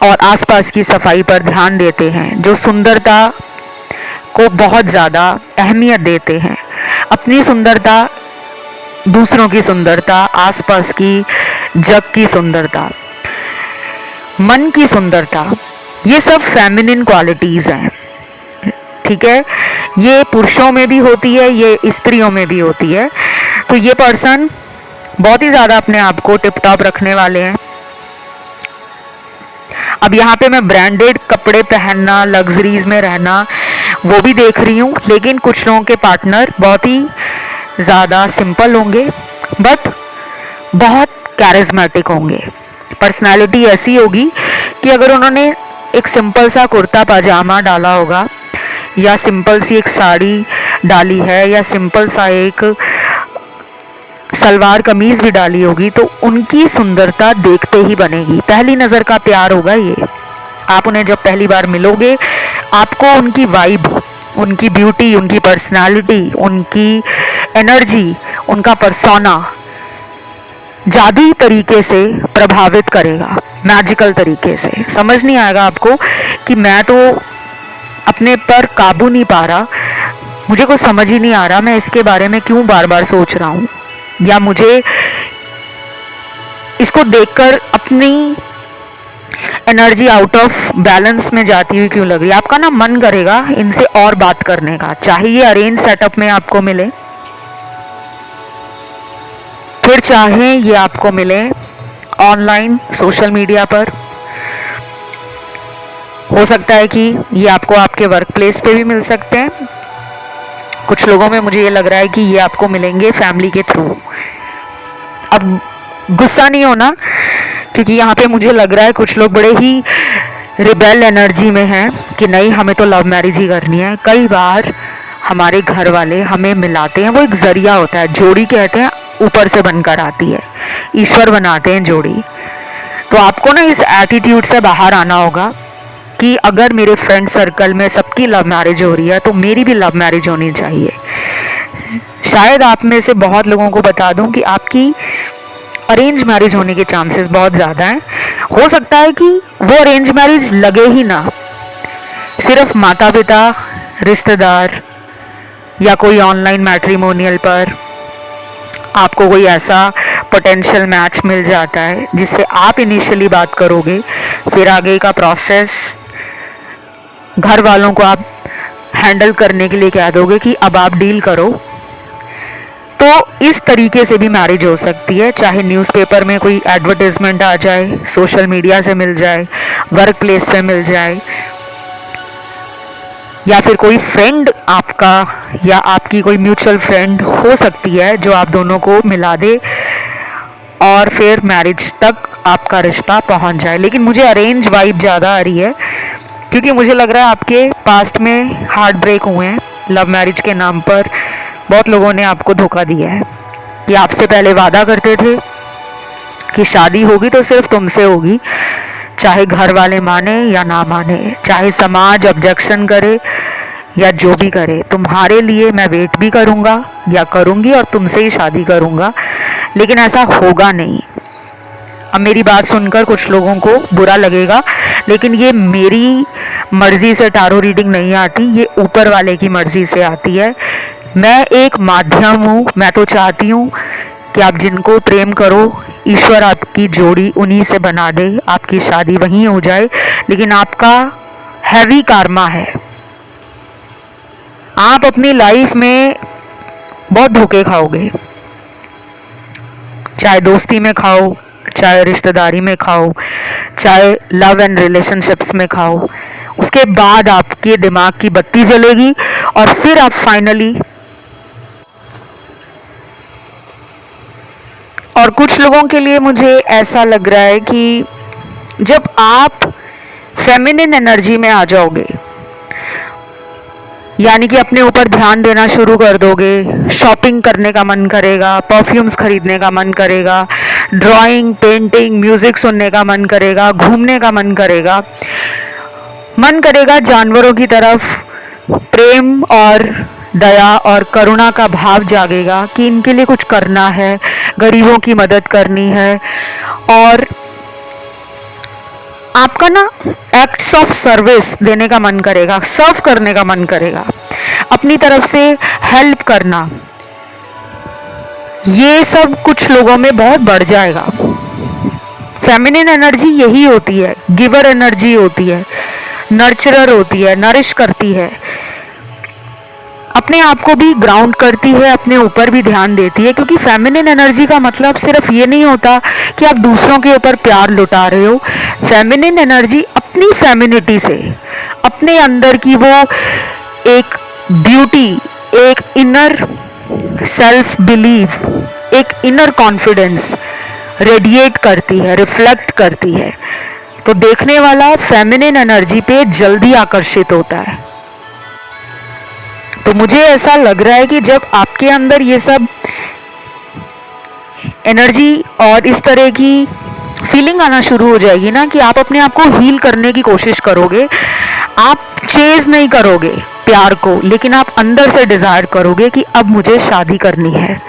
और आसपास की सफाई पर ध्यान देते हैं, जो सुंदरता को बहुत ज़्यादा अहमियत देते हैं, अपनी सुंदरता, दूसरों की सुंदरता, आसपास की जग की सुंदरता, मन की सुंदरता, ये सब फेमिनिन क्वालिटीज़ हैं। ठीक है, ये पुरुषों में भी होती है, ये स्त्रियों में भी होती है। तो ये पर्सन बहुत ही ज़्यादा अपने आप को टिप टॉप रखने वाले हैं। अब यहाँ पे मैं ब्रांडेड कपड़े पहनना, लग्जरीज में रहना वो भी देख रही हूँ, लेकिन कुछ लोगों के पार्टनर बहुत ही ज़्यादा सिंपल होंगे बट बहुत कैरिज्मेटिक होंगे। पर्सनालिटी ऐसी होगी कि अगर उन्होंने एक सिंपल सा कुर्ता पजामा डाला होगा या सिंपल सी एक साड़ी डाली है या सिंपल सा एक सलवार कमीज़ भी डाली होगी, तो उनकी सुंदरता देखते ही बनेगी। पहली नज़र का प्यार होगा ये। आप उन्हें जब पहली बार मिलोगे, आपको उनकी वाइब, उनकी ब्यूटी, उनकी पर्सनालिटी, उनकी एनर्जी, उनका पर्सोना जादुई तरीके से प्रभावित करेगा, मैजिकल तरीके से। समझ नहीं आएगा आपको कि मैं तो अपने पर काबू नहीं पा रहा, मुझे कुछ समझ ही नहीं आ रहा, मैं इसके बारे में क्यों बार बार सोच रहा हूँ, या मुझे इसको देखकर अपनी एनर्जी आउट ऑफ बैलेंस में जाती हुई क्यों लग रही है। आपका ना मन करेगा इनसे और बात करने का, चाहे ये अरेंज सेटअप में आपको मिले, फिर चाहे ये आपको मिले ऑनलाइन सोशल मीडिया पर। हो सकता है कि ये आपको आपके वर्क प्लेस पे भी मिल सकते हैं। कुछ लोगों में मुझे ये लग रहा है कि ये आपको मिलेंगे फैमिली के थ्रू। अब गुस्सा नहीं होना, क्योंकि यहाँ पे मुझे लग रहा है कुछ लोग बड़े ही रिबेल एनर्जी में हैं कि नहीं, हमें तो लव मैरिज ही करनी है। कई बार हमारे घर वाले हमें मिलाते हैं, वो एक जरिया होता है, जोड़ी कहते हैं, ऊपर से बनकर आती है, ईश्वर बनाते हैं जोड़ी। तो आपको ना इस एटीट्यूड से बाहर आना होगा कि अगर मेरे फ्रेंड सर्कल में सबकी लव मैरिज हो रही है तो मेरी भी लव मैरिज होनी चाहिए। शायद आप में से बहुत लोगों को बता दूं कि आपकी अरेंज मैरिज होने के चांसेस बहुत ज़्यादा हैं। हो सकता है कि वो अरेंज मैरिज लगे ही ना, सिर्फ माता पिता, रिश्तेदार या कोई ऑनलाइन मैट्रिमोनियल पर आपको कोई ऐसा पोटेंशियल मैच मिल जाता है जिससे आप इनिशियली बात करोगे, फिर आगे का प्रोसेस घर वालों को आप हैंडल करने के लिए कह दोगे कि अब आप डील करो। तो इस तरीके से भी मैरिज हो सकती है, चाहे न्यूज़पेपर में कोई एडवर्टाइजमेंट आ जाए, सोशल मीडिया से मिल जाए, वर्क प्लेस पे मिल जाए, या फिर कोई फ्रेंड आपका या आपकी कोई म्यूचुअल फ्रेंड हो सकती है जो आप दोनों को मिला दे और फिर मैरिज तक आपका रिश्ता पहुंच जाए। लेकिन मुझे अरेंज वाइब ज़्यादा आ रही है, क्योंकि मुझे लग रहा है आपके पास्ट में हार्ट ब्रेक हुए हैं लव मैरिज के नाम पर। बहुत लोगों ने आपको धोखा दिया है कि आपसे पहले वादा करते थे कि शादी होगी तो सिर्फ तुमसे होगी, चाहे घर वाले माने या ना माने, चाहे समाज ऑब्जेक्शन करे या जो भी करे, तुम्हारे लिए मैं वेट भी करूँगा या करूँगी और तुमसे ही शादी करूँगा। लेकिन ऐसा होगा नहीं। अब मेरी बात सुनकर कुछ लोगों को बुरा लगेगा, लेकिन ये मेरी मर्ज़ी से टारो रीडिंग नहीं आती, ये ऊपर वाले की मर्ज़ी से आती है। मैं एक माध्यम हूँ। मैं तो चाहती हूँ कि आप जिनको प्रेम करो, ईश्वर आपकी जोड़ी उन्हीं से बना दे, आपकी शादी वहीं हो जाए। लेकिन आपका हैवी कार्मा है, आप अपनी लाइफ में बहुत धोखे खाओगे, चाहे दोस्ती में खाओ, चाहे रिश्तेदारी में खाओ, चाहे लव एंड रिलेशनशिप्स में खाओ। उसके बाद आपके दिमाग की बत्ती जलेगी और फिर आप फाइनली, और कुछ लोगों के लिए मुझे ऐसा लग रहा है कि जब आप फेमिनिन एनर्जी में आ जाओगे, यानी कि अपने ऊपर ध्यान देना शुरू कर दोगे, शॉपिंग करने का मन करेगा, परफ्यूम्स खरीदने का मन करेगा, ड्राइंग, पेंटिंग, म्यूजिक सुनने का मन करेगा, घूमने का मन करेगा, जानवरों की तरफ प्रेम और दया और करुणा का भाव जागेगा कि इनके लिए कुछ करना है, गरीबों की मदद करनी है। और आपका ना एक्ट्स ऑफ सर्विस देने का मन करेगा, सर्व करने का मन करेगा, अपनी तरफ से हेल्प करना, ये सब कुछ लोगों में बहुत बढ़ जाएगा। फेमिनिन एनर्जी यही होती है, गिवर एनर्जी होती है, नर्चरर होती है, नरिश करती है, अपने आप को भी ग्राउंड करती है, अपने ऊपर भी ध्यान देती है। क्योंकि फेमिनिन एनर्जी का मतलब सिर्फ ये नहीं होता कि आप दूसरों के ऊपर प्यार लुटा रहे हो। फेमिनिन एनर्जी अपनी फेमिनिटी से, अपने अंदर की वो एक ब्यूटी, एक इनर सेल्फ बिलीव, एक इनर कॉन्फिडेंस रेडिएट करती है, रिफ्लेक्ट करती है। तो देखने वाला फेमिनिन एनर्जी पे जल्दी आकर्षित होता है। तो मुझे ऐसा लग रहा है कि जब आपके अंदर ये सब एनर्जी और इस तरह की फीलिंग आना शुरू हो जाएगी ना, कि आप अपने आप को हील करने की कोशिश करोगे, आप चेज नहीं करोगे प्यार को, लेकिन आप अंदर से डिजायर करोगे कि अब मुझे शादी करनी है,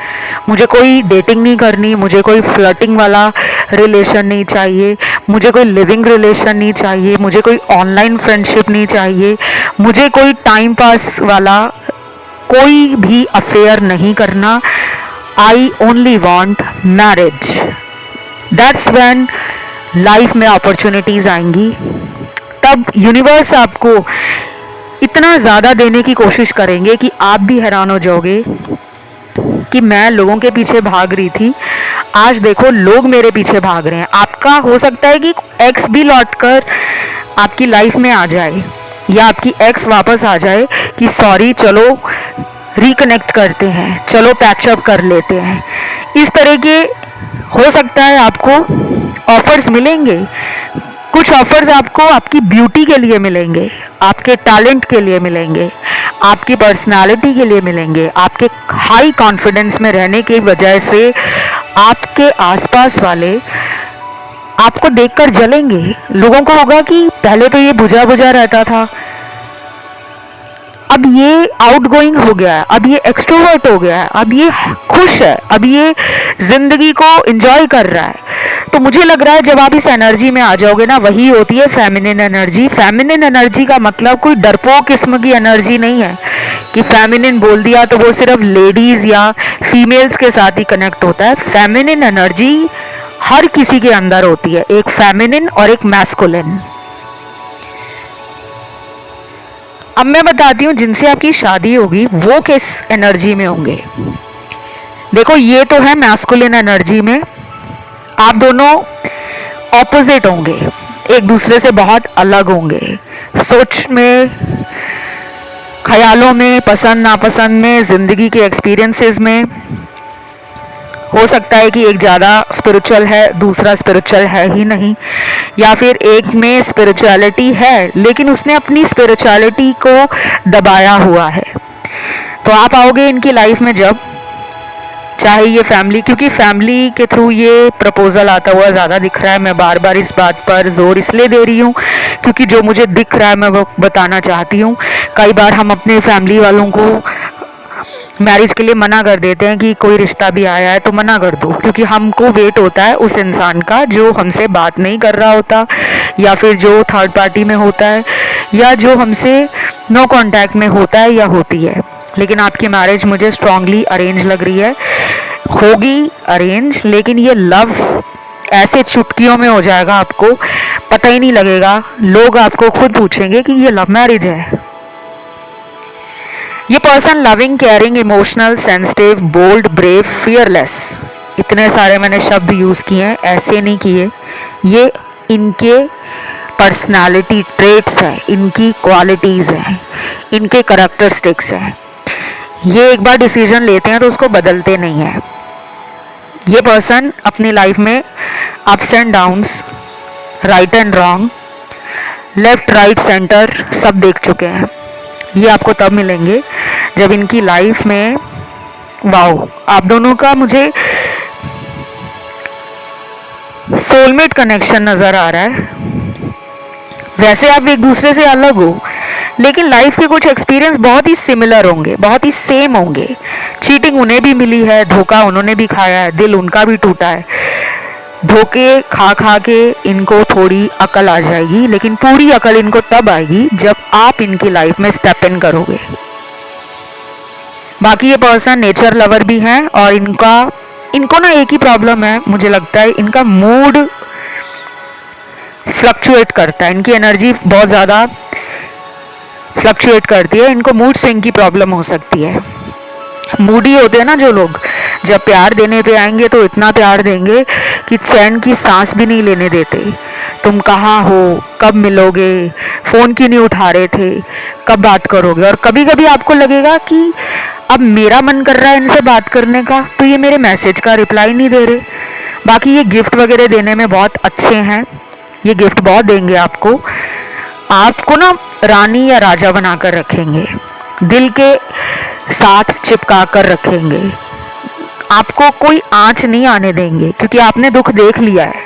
मुझे कोई डेटिंग नहीं करनी, मुझे कोई फ्लर्टिंग वाला रिलेशन नहीं चाहिए, मुझे कोई लिविंग रिलेशन नहीं चाहिए, मुझे कोई ऑनलाइन फ्रेंडशिप नहीं चाहिए, मुझे कोई टाइम पास वाला कोई भी अफेयर नहीं करना। I only want marriage. That's when life में अपॉर्चुनिटीज आएंगी। तब यूनिवर्स आपको इतना ज़्यादा देने की कोशिश करेंगे कि आप भी हैरान हो जाओगे कि मैं लोगों के पीछे भाग रही थी, आज देखो लोग मेरे पीछे भाग रहे हैं। आपका हो सकता है कि एक्स भी लौटकर आपकी लाइफ में आ जाए, या आपकी एक्स वापस आ जाए कि सॉरी चलो रिकनेक्ट करते हैं, चलो पैचअप कर लेते हैं। इस तरह के हो सकता है आपको ऑफर्स मिलेंगे। कुछ ऑफर्स आपको आपकी ब्यूटी के लिए मिलेंगे, आपके टैलेंट के लिए मिलेंगे, आपकी पर्सनालिटी के लिए मिलेंगे, आपके हाई कॉन्फिडेंस में रहने की वजह से आपके आसपास वाले आपको देखकर जलेंगे। लोगों को होगा कि पहले तो ये बुझा बुझा रहता था, अब ये आउटगोइंग हो गया है, अब ये एक्सट्रोवर्ट हो गया है, अब ये खुश है, अब ये जिंदगी को एंजॉय कर रहा है। तो मुझे लग रहा है जब आप इस एनर्जी में आ जाओगे ना, वही होती है फेमिनिन एनर्जी। फेमिनिन एनर्जी का मतलब कोई डरपोक किस्म की एनर्जी नहीं है कि फेमिनिन बोल दिया तो वो सिर्फ लेडीज या फीमेल्स के साथ ही कनेक्ट होता है। फेमिनिन एनर्जी हर किसी के अंदर होती है, एक फेमिनिन और एक मैस्कुलिन। अब मैं बताती हूँ जिनसे आपकी शादी होगी वो किस एनर्जी में होंगे। देखो ये तो है मैस्कुलिन एनर्जी में, आप दोनों ऑपोजिट होंगे, एक दूसरे से बहुत अलग होंगे, सोच में, ख्यालों में, पसंद नापसंद में, जिंदगी के एक्सपीरियंसेस में। हो सकता है कि एक ज़्यादा स्पिरिचुअल है, दूसरा स्पिरिचुअल है ही नहीं, या फिर एक में स्पिरिचुअलिटी है लेकिन उसने अपनी स्पिरिचुअलिटी को दबाया हुआ है। तो आप आओगे इनकी लाइफ में जब, चाहे ये फैमिली, क्योंकि फैमिली के थ्रू ये प्रपोजल आता हुआ ज़्यादा दिख रहा है। मैं बार बार इस बात पर जोर इसलिए दे रही हूँ क्योंकि जो मुझे दिख रहा है मैं वो बताना चाहती हूँ। कई बार हम अपने फैमिली वालों को मैरिज के लिए मना कर देते हैं कि कोई रिश्ता भी आया है तो मना कर दो, क्योंकि हमको वेट होता है उस इंसान का जो हमसे बात नहीं कर रहा होता, या फिर जो थर्ड पार्टी में होता है, या जो हमसे नो कांटेक्ट में होता है या होती है। लेकिन आपकी मैरिज मुझे स्ट्रांगली अरेंज लग रही है, होगी अरेंज, लेकिन ये लव ऐसे चुटकियों में हो जाएगा, आपको पता ही नहीं लगेगा। लोग आपको खुद पूछेंगे कि ये लव मैरिज है। ये person loving, caring, emotional, sensitive, bold, brave, fearless, इतने सारे मैंने शब्द यूज़ किए हैं, ऐसे नहीं किए। ये इनके पर्सनालिटी ट्रेट्स हैं, इनकी क्वालिटीज़ हैं, इनके करैक्टरिस्टिक्स हैं। ये एक बार डिसीजन लेते हैं तो उसको बदलते नहीं हैं। ये पर्सन अपनी लाइफ में ups and downs, right and wrong, left right centre सब देख चुके हैं। ये आपको तब मिलेंगे जब इनकी लाइफ में, वाओ, आप दोनों का मुझे सोलमेट कनेक्शन नज़र आ रहा है। वैसे आप एक दूसरे से अलग हो, लेकिन लाइफ के कुछ एक्सपीरियंस बहुत ही सिमिलर होंगे, बहुत ही सेम होंगे। चीटिंग उन्हें भी मिली है, धोखा उन्होंने भी खाया है, दिल उनका भी टूटा है। धोखे खा खा के इनको थोड़ी अकल आ जाएगी, लेकिन पूरी अकल इनको तब आएगी जब आप इनकी लाइफ में स्टेप इन करोगे। बाकी ये पर्सन नेचर लवर भी हैं और इनको ना एक ही प्रॉब्लम है, मुझे लगता है इनका मूड फ्लक्चुएट करता है, इनकी एनर्जी बहुत ज़्यादा फ्लक्चुएट करती है, इनको मूड स्विंग की प्रॉब्लम हो सकती है। मूडी होते हैं ना जो लोग, जब प्यार देने पे आएंगे तो इतना प्यार देंगे कि चैन की सांस भी नहीं लेने देते। तुम कहाँ हो, कब मिलोगे, फ़ोन क्यों नहीं उठा रहे थे, कब बात करोगे। और कभी कभी आपको लगेगा कि अब मेरा मन कर रहा है इनसे बात करने का, तो ये मेरे मैसेज का रिप्लाई नहीं दे रहे। बाकी ये गिफ्ट वगैरह देने में बहुत अच्छे हैं, ये गिफ्ट बहुत देंगे आपको ना रानी या राजा बनाकर रखेंगे, दिल के साथ चिपका कर रखेंगे, आपको कोई आंच नहीं आने देंगे, क्योंकि आपने दुख देख लिया है।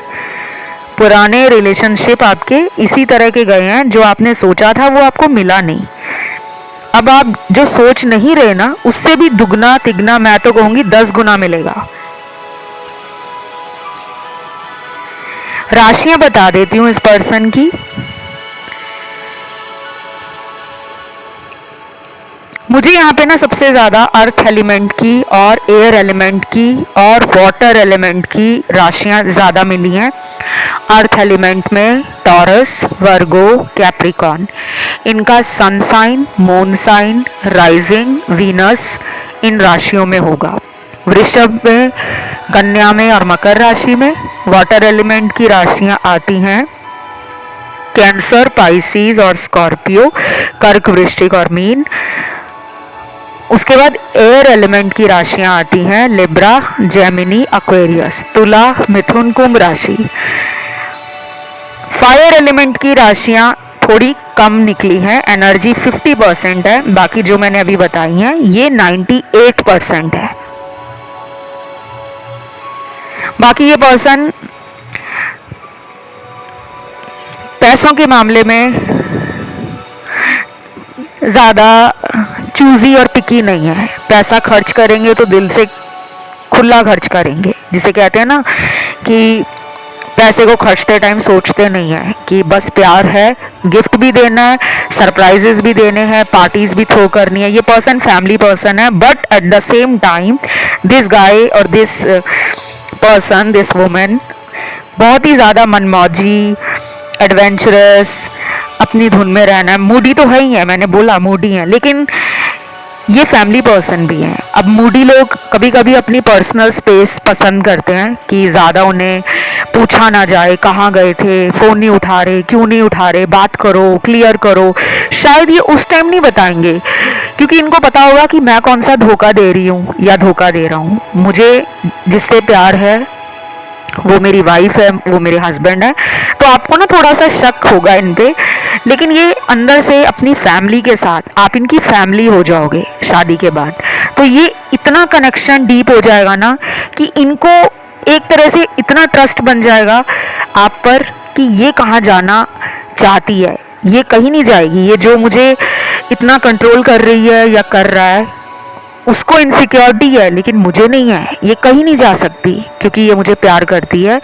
पुराने रिलेशनशिप आपके इसी तरह के गए हैं, जो आपने सोचा था वो आपको मिला नहीं। अब आप जो सोच नहीं रहे ना, उससे भी दुगना तिगना, मैं तो कहूंगी 10 गुना मिलेगा। राशियां बता देती हूँ इस पर्सन की। मुझे यहाँ पे ना सबसे ज़्यादा अर्थ एलिमेंट की और एयर एलिमेंट की और वाटर एलिमेंट की राशियाँ ज़्यादा मिली हैं। अर्थ एलिमेंट में टॉरस, वर्गो, कैप्रिकॉर्न, इनका sun sign, moon sign, rising, Venus इन राशियों में होगा। वृषभ में, कन्या में और मकर राशि में। वाटर एलिमेंट की राशियाँ आती हैं कैंसर, पाइसिस और स्कॉर्पियो, कर्क, वृश्चिक और मीन। उसके बाद एयर एलिमेंट की राशियां आती हैं लिब्रा, जेमिनी, एक्वेरियस, तुला, मिथुन, कुंभ राशि। फायर एलिमेंट की राशियां थोड़ी कम निकली हैं, एनर्जी 50% है, बाकी जो मैंने अभी बताई हैं ये 98% है। बाकी ये पर्सन पैसों के मामले में ज़्यादा चूजी और पिकी नहीं है। पैसा खर्च करेंगे तो दिल से खुला खर्च करेंगे, जिसे कहते हैं ना कि पैसे को खर्चते टाइम सोचते नहीं है कि बस प्यार है, गिफ्ट भी देना है, सरप्राइजेस भी देने हैं, पार्टीज भी थ्रो करनी है। ये पर्सन फैमिली पर्सन है, but at the same time this guy और दिस पर्सन, दिस वुमेन बहुत ही ज़्यादा मनमौजी, एडवेंचरस, अपनी धुन में रहना है। मूडी तो है ही है, मैंने बोला मूडी है, लेकिन ये फैमिली पर्सन भी हैं। अब मूडी लोग कभी कभी अपनी पर्सनल स्पेस पसंद करते हैं कि ज़्यादा उन्हें पूछा ना जाए, कहाँ गए थे, फ़ोन नहीं उठा रहे, क्यों नहीं उठा रहे, बात करो, क्लियर करो। शायद ये उस टाइम नहीं बताएंगे, क्योंकि इनको पता होगा कि मैं कौन सा धोखा दे रही हूँ या धोखा दे रहा हूँ। मुझे जिससे प्यार है वो मेरी वाइफ है, वो मेरे हस्बैंड है। तो आपको ना थोड़ा सा शक होगा इन पे, लेकिन ये अंदर से अपनी फैमिली के साथ, आप इनकी फैमिली हो जाओगे शादी के बाद। तो ये इतना कनेक्शन डीप हो जाएगा ना कि इनको एक तरह से इतना ट्रस्ट बन जाएगा आप पर कि ये कहाँ जाना चाहती है, ये कहीं नहीं जाएगी। ये जो मुझे इतना कंट्रोल कर रही है या कर रहा है, उसको इनसिक्योरिटी है, लेकिन मुझे नहीं है। ये कहीं नहीं जा सकती, क्योंकि ये मुझे प्यार करती है,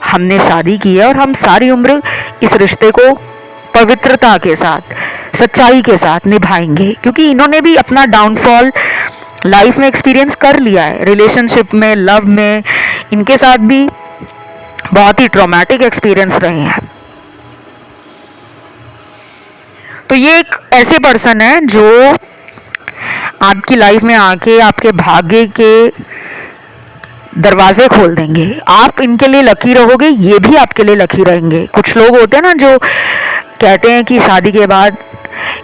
हमने शादी की है और हम सारी उम्र इस रिश्ते को पवित्रता के साथ, सच्चाई के साथ निभाएंगे। क्योंकि इन्होंने भी अपना डाउनफॉल लाइफ में एक्सपीरियंस कर लिया है, रिलेशनशिप में, लव में, इनके साथ भी बहुत ही ट्रॉमेटिक एक्सपीरियंस रहे हैं। तो ये एक ऐसे पर्सन है जो आपकी लाइफ में आके आपके भाग्य के दरवाजे खोल देंगे। आप इनके लिए लकी रहोगे, ये भी आपके लिए लकी रहेंगे। कुछ लोग होते हैं ना जो कहते हैं कि शादी के बाद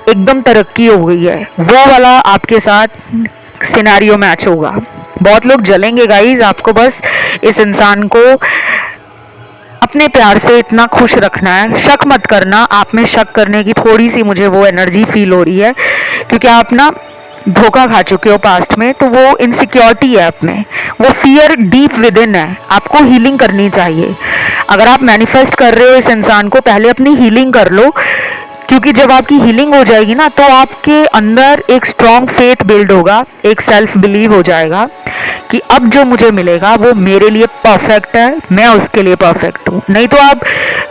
एकदम तरक्की हो गई है, वो वाला आपके साथ सिनेरियो मैच होगा। बहुत लोग जलेंगे गाइस, आपको बस इस इंसान को अपने प्यार से इतना खुश रखना है। शक मत करना, आप में शक करने की थोड़ी सी मुझे वो एनर्जी फील हो रही है, क्योंकि आप ना धोखा खा चुके हो पास्ट में, तो वो इनसिक्योरिटी है आप में, वो फियर डीप विद इन है, आपको हीलिंग करनी चाहिए। अगर आप मैनिफेस्ट कर रहे हो इस इंसान को, पहले अपनी हीलिंग कर लो, क्योंकि जब आपकी हीलिंग हो जाएगी ना, तो आपके अंदर एक स्ट्रॉन्ग फेथ बिल्ड होगा, एक सेल्फ बिलीव हो जाएगा कि अब जो मुझे मिलेगा वो मेरे लिए परफेक्ट है, मैं उसके लिए परफेक्ट हूँ। नहीं तो आप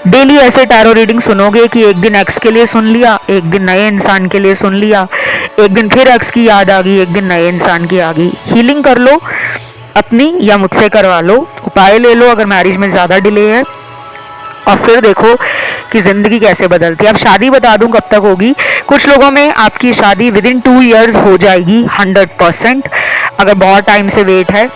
डेली ऐसे टैरो रीडिंग सुनोगे कि एक दिन एक्स के लिए सुन लिया, एक दिन नए इंसान के लिए सुन लिया, एक दिन फिर एक्स की याद आ गई, एक दिन नए इंसान की आ गई। हीलिंग कर लो अपनी, या मुझसे करवा लो, उपाय ले लो अगर मैरिज में ज़्यादा डिले है, और फिर देखो कि ज़िंदगी कैसे बदलती है। अब शादी बता दूं कब तक होगी। कुछ लोगों में आपकी शादी विद इन 2 ईयर्स हो जाएगी 100%, अगर बहुत टाइम से वेट है।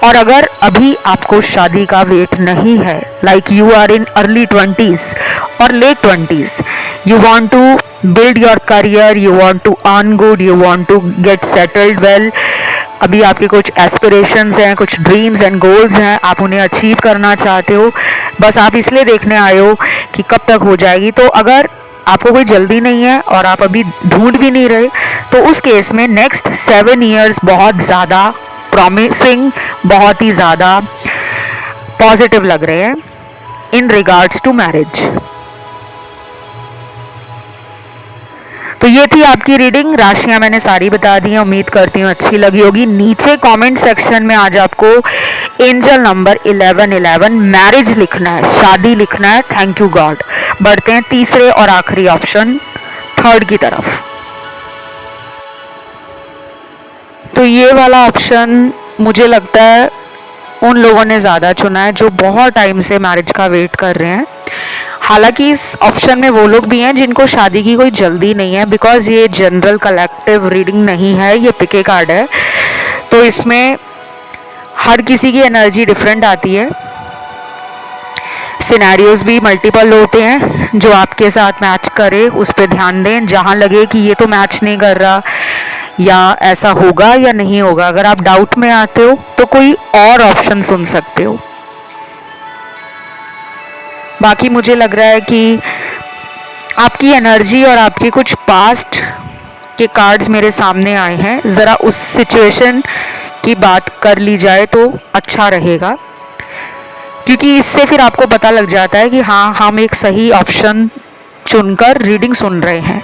और अगर अभी आपको शादी का वेट नहीं है, like you are in early 20s और late 20s, you want to build your career, you want to earn good, you want to get settled well, अभी आपके कुछ एस्पिरेशंस हैं, कुछ ड्रीम्स एंड गोल्स हैं, आप उन्हें अचीव करना चाहते हो, बस आप इसलिए देखने आए हो कि कब तक हो जाएगी। तो अगर आपको कोई जल्दी नहीं है और आप अभी ढूंढ भी नहीं रहे, तो उस केस में नेक्स्ट 7 ईयर्स बहुत ज़्यादा प्रॉमिसिंग, बहुत ही ज़्यादा पॉजिटिव लग रहे हैं इन रिगार्ड्स टू मैरिज। तो ये थी आपकी रीडिंग, राशियां मैंने सारी बता दी हैं, उम्मीद करती हूँ अच्छी लगी होगी। नीचे कमेंट सेक्शन में आज आपको एंजल नंबर 1111 मैरिज लिखना है, शादी लिखना है। Thank you God. बढ़ते हैं तीसरे और आखिरी ऑप्शन, थर्ड की तरफ। तो ये वाला ऑप्शन मुझे लगता है उन लोगों ने ज़्यादा चुना है जो बहुत टाइम से मैरिज का वेट कर रहे हैं। हालांकि इस ऑप्शन में वो लोग भी हैं जिनको शादी की कोई जल्दी नहीं है, बिकॉज ये जनरल कलेक्टिव रीडिंग नहीं है, ये पिके कार्ड है, तो इसमें हर किसी की एनर्जी डिफरेंट आती है, सिनेरियोज भी मल्टीपल होते हैं। जो आपके साथ मैच करे उस पर ध्यान दें, जहाँ लगे कि ये तो मैच नहीं कर रहा या ऐसा होगा या नहीं होगा, अगर आप डाउट में आते हो तो कोई और ऑप्शन सुन सकते हो। बाकी मुझे लग रहा है कि आपकी एनर्जी और आपके कुछ पास्ट के कार्ड्स मेरे सामने आए हैं, ज़रा उस सिचुएशन की बात कर ली जाए तो अच्छा रहेगा, क्योंकि इससे फिर आपको पता लग जाता है कि हाँ, हम एक सही ऑप्शन चुनकर रीडिंग सुन रहे हैं।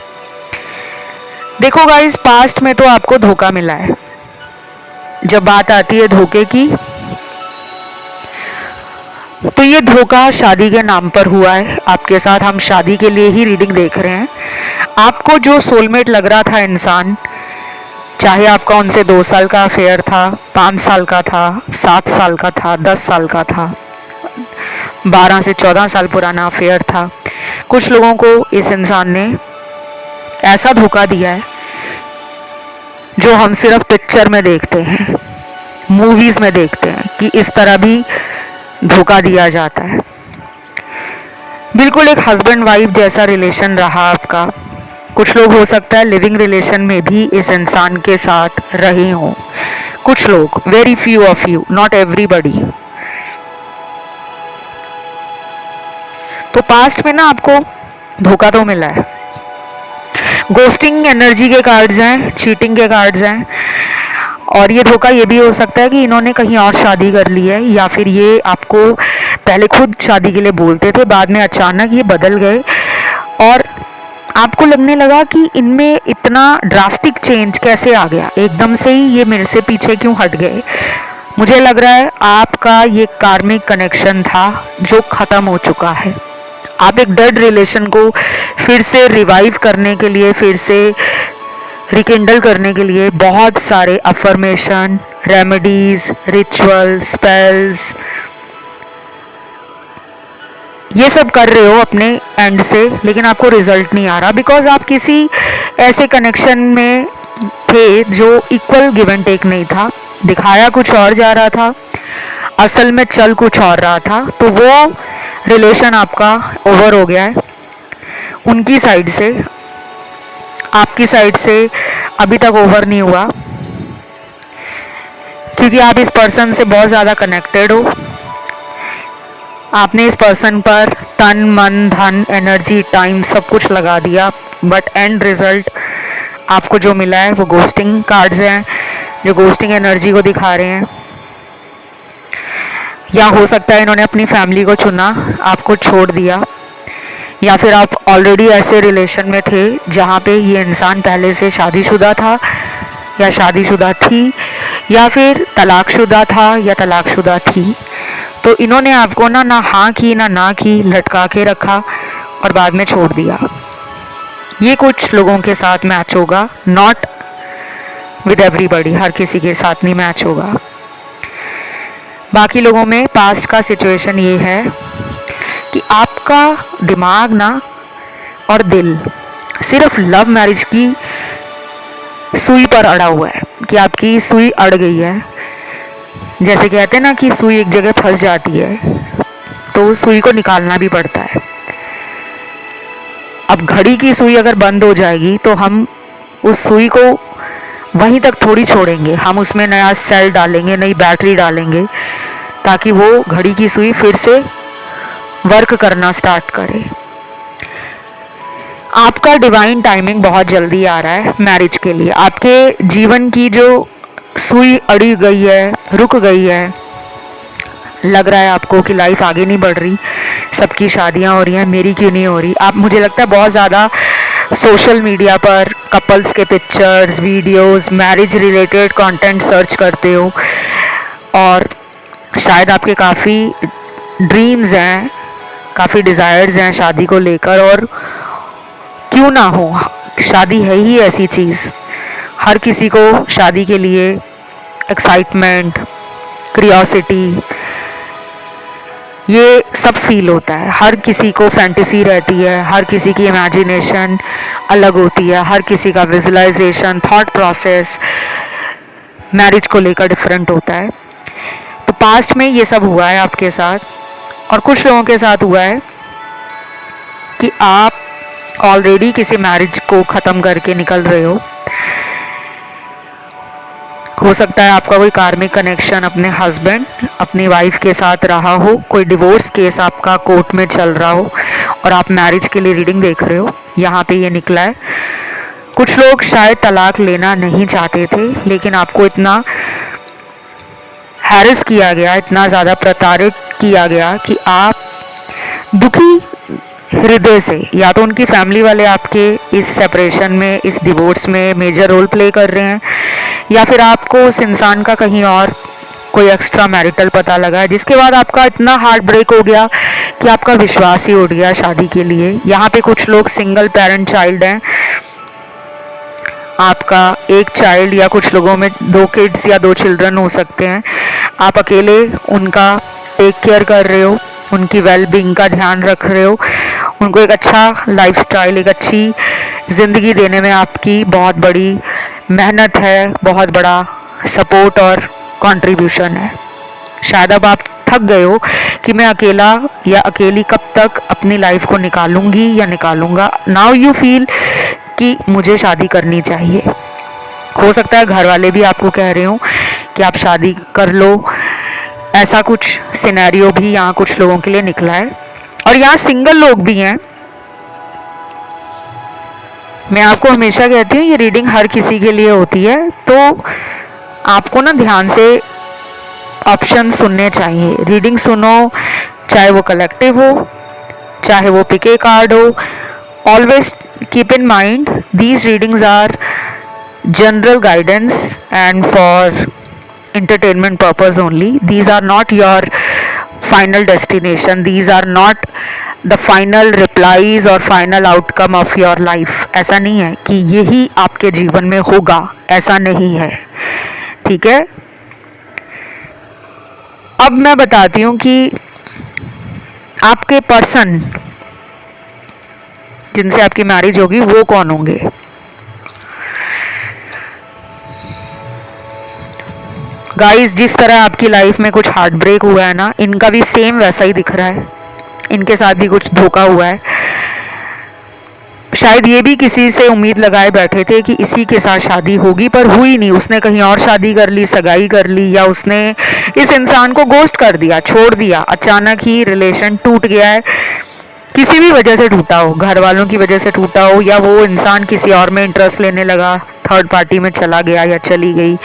देखो गाइस, पास्ट में तो आपको धोखा मिला है। जब बात आती है धोखे की, तो ये धोखा शादी के नाम पर हुआ है आपके साथ। हम शादी के लिए ही रीडिंग देख रहे हैं। आपको जो सोलमेट लग रहा था इंसान, चाहे आपका उनसे 2 साल का अफेयर था, 5 साल का था, 7 साल का था, 10 साल का था, 12 से 14 साल पुराना अफेयर था, कुछ लोगों को इस इंसान ने ऐसा धोखा दिया है जो हम सिर्फ पिक्चर में देखते हैं, मूवीज में देखते हैं कि इस तरह भी धोखा दिया जाता है। बिल्कुल एक हस्बैंड वाइफ जैसा रिलेशन रहा आपका। कुछ लोग हो सकता है लिविंग रिलेशन में भी इस इंसान के साथ रहे हों, कुछ लोग, very few of you, not everybody. तो पास्ट में ना आपको धोखा तो मिला है। गोस्टिंग एनर्जी के कार्ड्स हैं, चीटिंग के कार्ड्स हैं, और ये धोखा ये भी हो सकता है कि इन्होंने कहीं और शादी कर ली है, या फिर ये आपको पहले खुद शादी के लिए बोलते थे, बाद में अचानक ये बदल गए और आपको लगने लगा कि इनमें इतना ड्रास्टिक चेंज कैसे आ गया, एकदम से ही ये मेरे से पीछे क्यों हट गए। मुझे लग रहा है आपका ये कार्मिक कनेक्शन था जो ख़त्म हो चुका है। आप एक डेड रिलेशन को फिर से रिवाइव करने के लिए, फिर से रिकिंडल करने के लिए बहुत सारे अफर्मेशन, रेमेडीज, रिचुअल, स्पेल्स, ये सब कर रहे हो अपने एंड से, लेकिन आपको रिजल्ट नहीं आ रहा, बिकॉज आप किसी ऐसे कनेक्शन में थे जो इक्वल गिव एंड टेक नहीं था। दिखाया कुछ और जा रहा था, असल में चल कुछ और रहा था। तो वो रिलेशन आपका ओवर हो गया है उनकी साइड से, आपकी साइड से अभी तक ओवर नहीं हुआ, क्योंकि आप इस पर्सन से बहुत ज़्यादा कनेक्टेड हो। आपने इस पर्सन पर तन, मन, धन, एनर्जी, टाइम सब कुछ लगा दिया, बट एंड रिजल्ट आपको जो मिला है वो घोस्टिंग कार्ड्स हैं जो घोस्टिंग एनर्जी को दिखा रहे हैं। या हो सकता है इन्होंने अपनी फैमिली को चुना, आपको छोड़ दिया, या फिर आप ऑलरेडी ऐसे रिलेशन में थे जहाँ पे ये इंसान पहले से शादीशुदा था या शादीशुदा थी, या फिर तलाकशुदा था या तलाकशुदा थी। तो इन्होंने आपको ना हाँ की ना की, लटका के रखा और बाद में छोड़ दिया। ये कुछ लोगों के साथ मैच होगा, नॉट विद एवरीबॉडी, हर किसी के साथ नहीं मैच होगा। बाकी लोगों में पास्ट का सिचुएशन ये है कि आपका दिमाग ना और दिल सिर्फ लव मैरिज की सुई पर अड़ा हुआ है, कि आपकी सुई अड़ गई है। जैसे कहते हैं ना कि सुई एक जगह फंस जाती है तो उस सुई को निकालना भी पड़ता है। अब घड़ी की सुई अगर बंद हो जाएगी तो हम उस सुई को वहीं तक थोड़ी छोड़ेंगे, हम उसमें नया सेल डालेंगे, नई बैटरी डालेंगे ताकि वो घड़ी की सुई फिर से वर्क करना स्टार्ट करे। आपका डिवाइन टाइमिंग बहुत जल्दी आ रहा है मैरिज के लिए। आपके जीवन की जो सुई अड़ी गई है, रुक गई है, लग रहा है आपको कि लाइफ आगे नहीं बढ़ रही, सबकी शादियां हो रही हैं, मेरी क्यों नहीं हो रही। आप, मुझे लगता है, बहुत ज़्यादा सोशल मीडिया पर कपल्स के pictures, videos, marriage related content search करते हो और शायद आपके काफ़ी ड्रीम्स हैं, काफ़ी डिज़ायर्स हैं शादी को लेकर। और क्यों ना हो, शादी है ही ऐसी चीज़, हर किसी को शादी के लिए एक्साइटमेंट, क्रियोसिटी, ये सब फील होता है। हर किसी को फैंटेसी रहती है, हर किसी की इमेजिनेशन अलग होती है, हर किसी का विजुअलाइजेशन, थॉट प्रोसेस मैरिज को लेकर डिफरेंट होता है। तो पास्ट में ये सब हुआ है आपके साथ, और कुछ लोगों के साथ हुआ है कि आप ऑलरेडी किसी मैरिज को ख़त्म करके निकल रहे हो सकता है आपका कोई कार्मिक कनेक्शन अपने हस्बैंड, अपनी वाइफ के साथ रहा हो, कोई डिवोर्स केस आपका कोर्ट में चल रहा हो और आप मैरिज के लिए रीडिंग देख रहे हो, यहाँ पे ये निकला है। कुछ लोग शायद तलाक लेना नहीं चाहते थे, लेकिन आपको इतना हैरेस किया गया, इतना ज़्यादा प्रताड़ित किया गया कि आप दुखी हृदय से, या तो उनकी फैमिली वाले आपके इस सेपरेशन में, इस डिवोर्स में मेजर रोल प्ले कर रहे हैं, या फिर आपको उस इंसान का कहीं और कोई एक्स्ट्रा मैरिटल पता लगा है, जिसके बाद आपका इतना हार्ट ब्रेक हो गया कि आपका विश्वास ही उठ गया शादी के लिए। यहाँ पे कुछ लोग सिंगल पेरेंट चाइल्ड हैं, आपका एक चाइल्ड, या कुछ लोगों में 2 किड्स या 2 चिल्ड्रन हो सकते हैं। आप अकेले उनका टेक केयर कर रहे हो, उनकी वेल बीइंग का ध्यान रख रहे हो, उनको एक अच्छा लाइफस्टाइल, एक अच्छी ज़िंदगी देने में आपकी बहुत बड़ी मेहनत है, बहुत बड़ा सपोर्ट और कंट्रीब्यूशन है। शायद अब आप थक गए हो कि मैं अकेला या अकेली कब तक अपनी लाइफ को निकालूंगी या निकालूंगा। नाउ यू फील कि मुझे शादी करनी चाहिए। हो सकता है घर वाले भी आपको कह रहे हो कि आप शादी कर लो, ऐसा कुछ सिनेरियो भी यहाँ कुछ लोगों के लिए निकला है। और यहाँ सिंगल लोग भी हैं। मैं आपको हमेशा कहती हूँ ये रीडिंग हर किसी के लिए होती है, तो आपको ना ध्यान से ऑप्शन सुनने चाहिए। रीडिंग सुनो, चाहे वो कलेक्टिव हो, चाहे वो पिके कार्ड हो। Always keep in mind these readings are general guidance and for entertainment purpose only. These are not your final destination. These are not the final replies or final outcome of your life. ऐसा नहीं है कि यही आपके जीवन में होगा, ऐसा नहीं है, ठीक है। अब मैं बताती हूँ कि आपके पर्सन जिनसे आपकी मैरिज होगी वो कौन होंगे। गाइस, जिस तरह आपकी लाइफ में कुछ हार्ट ब्रेक हुआ है ना, इनका भी सेम वैसा ही दिख रहा है। इनके साथ भी कुछ धोखा हुआ है। शायद ये भी किसी से उम्मीद लगाए बैठे थे कि इसी के साथ शादी होगी, पर हुई नहीं। उसने कहीं और शादी कर ली, सगाई कर ली, या उसने इस इंसान को गोस्ट कर दिया, छोड़ दिया। अचानक ही रिलेशन टूट गया है। किसी भी वजह से टूटा हो, घर वालों की वजह से टूटा हो, या वो इंसान किसी और में इंटरेस्ट लेने लगा, थर्ड पार्टी में चला गया या चली गई,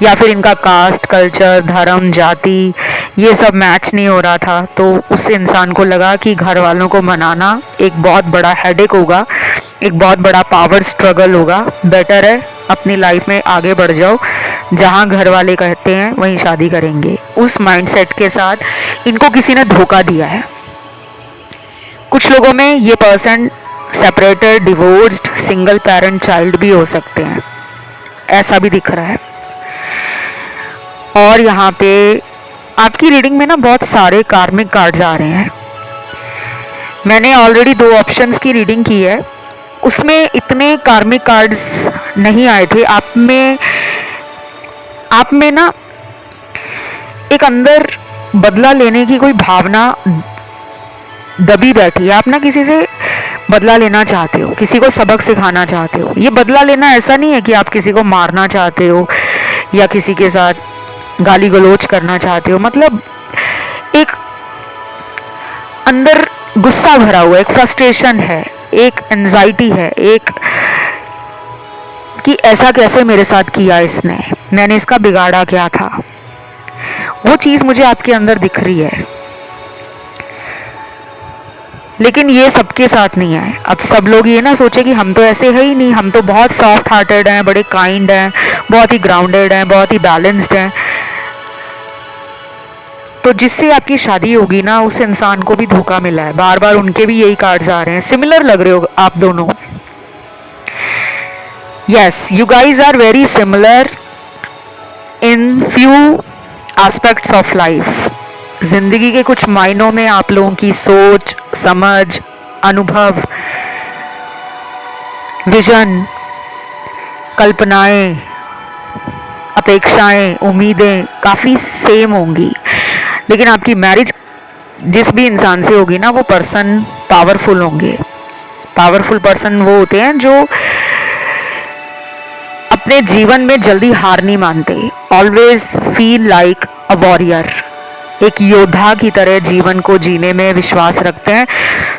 या फिर इनका कास्ट, कल्चर, धर्म, जाति ये सब मैच नहीं हो रहा था, तो उस इंसान को लगा कि घर वालों को मनाना एक बहुत बड़ा हेडेक होगा, एक बहुत बड़ा पावर स्ट्रगल होगा, बेटर है अपनी लाइफ में आगे बढ़ जाओ, जहाँ घर वाले कहते हैं वहीं शादी करेंगे। उस माइंडसेट के साथ इनको किसी ने धोखा दिया है। कुछ लोगों में ये person separated, divorced, single parent child भी हो सकते हैं, ऐसा भी दिख रहा है। और यहाँ पे आपकी रीडिंग में ना बहुत सारे कार्मिक कार्ड्स आ रहे हैं। मैंने ऑलरेडी 2 ऑप्शंस की रीडिंग की है, उसमें इतने कार्मिक कार्ड्स नहीं आए थे। आप में ना एक अंदर बदला लेने की कोई भावना दबी बैठी है। आप ना किसी से बदला लेना चाहते हो, किसी को सबक सिखाना चाहते हो। ये बदला लेना ऐसा नहीं है कि आप किसी को मारना चाहते हो या किसी के साथ गाली गलौज करना चाहते हो, मतलब एक अंदर गुस्सा भरा हुआ, एक फ्रस्ट्रेशन है, एक एंजाइटी है, एक कि ऐसा कैसे मेरे साथ किया इसने, मैंने इसका बिगाड़ा क्या था, वो चीज़ मुझे आपके अंदर दिख रही है। लेकिन ये सबके साथ नहीं है। अब सब लोग ये ना सोचे कि हम तो ऐसे है ही नहीं, हम तो बहुत सॉफ्ट हार्टेड हैं, बड़े काइंड हैं, बहुत ही ग्राउंडेड हैं, बहुत ही बैलेंस्ड हैं। तो जिससे आपकी शादी होगी ना, उस इंसान को भी धोखा मिला है। बार बार उनके भी यही कार्ड्स आ रहे हैं। सिमिलर लग रहे हो आप दोनों। Yes, you guys are very similar in few aspects of life. जिंदगी के कुछ मायनों में आप लोगों की सोच, समझ, अनुभव, विजन, कल्पनाएं, अपेक्षाएं, उम्मीदें काफ़ी सेम होंगी। लेकिन आपकी मैरिज जिस भी इंसान से होगी ना, वो पर्सन पावरफुल होंगे। पावरफुल पर्सन वो होते हैं जो अपने जीवन में जल्दी हार नहीं मानते, always feel like a warrior, एक योद्धा की तरह जीवन को जीने में विश्वास रखते हैं।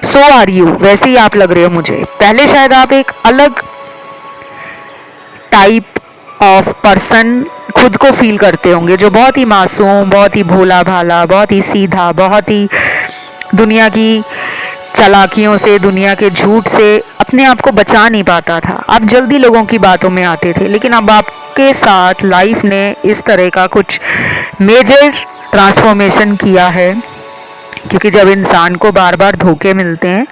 सो आर यू, वैसे ही आप लग रहे हो मुझे। पहले शायद आप एक अलग टाइप ऑफ पर्सन खुद को फील करते होंगे, जो बहुत ही मासूम, बहुत ही भोला भाला, बहुत ही सीधा, बहुत ही दुनिया की चालाकियों से, दुनिया के झूठ से अपने आप को बचा नहीं पाता था। आप जल्दी लोगों की बातों में आते थे। लेकिन अब आपके साथ लाइफ ने इस तरह का कुछ मेजर ट्रांसफॉर्मेशन किया है, क्योंकि जब इंसान को बार बार धोखे मिलते हैं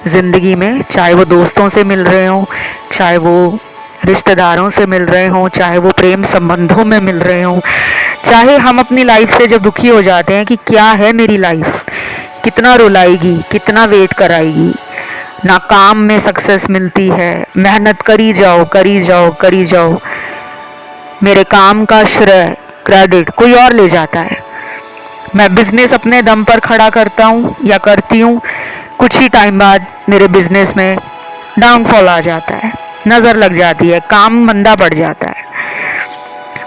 ज़िंदगी में, चाहे वो दोस्तों से मिल रहे हों, चाहे वो रिश्तेदारों से मिल रहे हों, चाहे वो प्रेम संबंधों में मिल रहे हों, चाहे हम अपनी लाइफ से जब दुखी हो जाते हैं कि क्या है मेरी लाइफ, कितना रुलाएगी, कितना वेट कराएगी, ना काम में सक्सेस मिलती है, मेहनत करी जाओ करी जाओ करी जाओ, मेरे काम का श्रेय, क्रेडिट कोई और ले जाता है, मैं बिजनेस अपने दम पर खड़ा करता हूँ या करती हूँ, कुछ ही टाइम बाद मेरे बिजनेस में डाउनफॉल आ जाता है, नज़र लग जाती है, काम मंदा पड़ जाता है।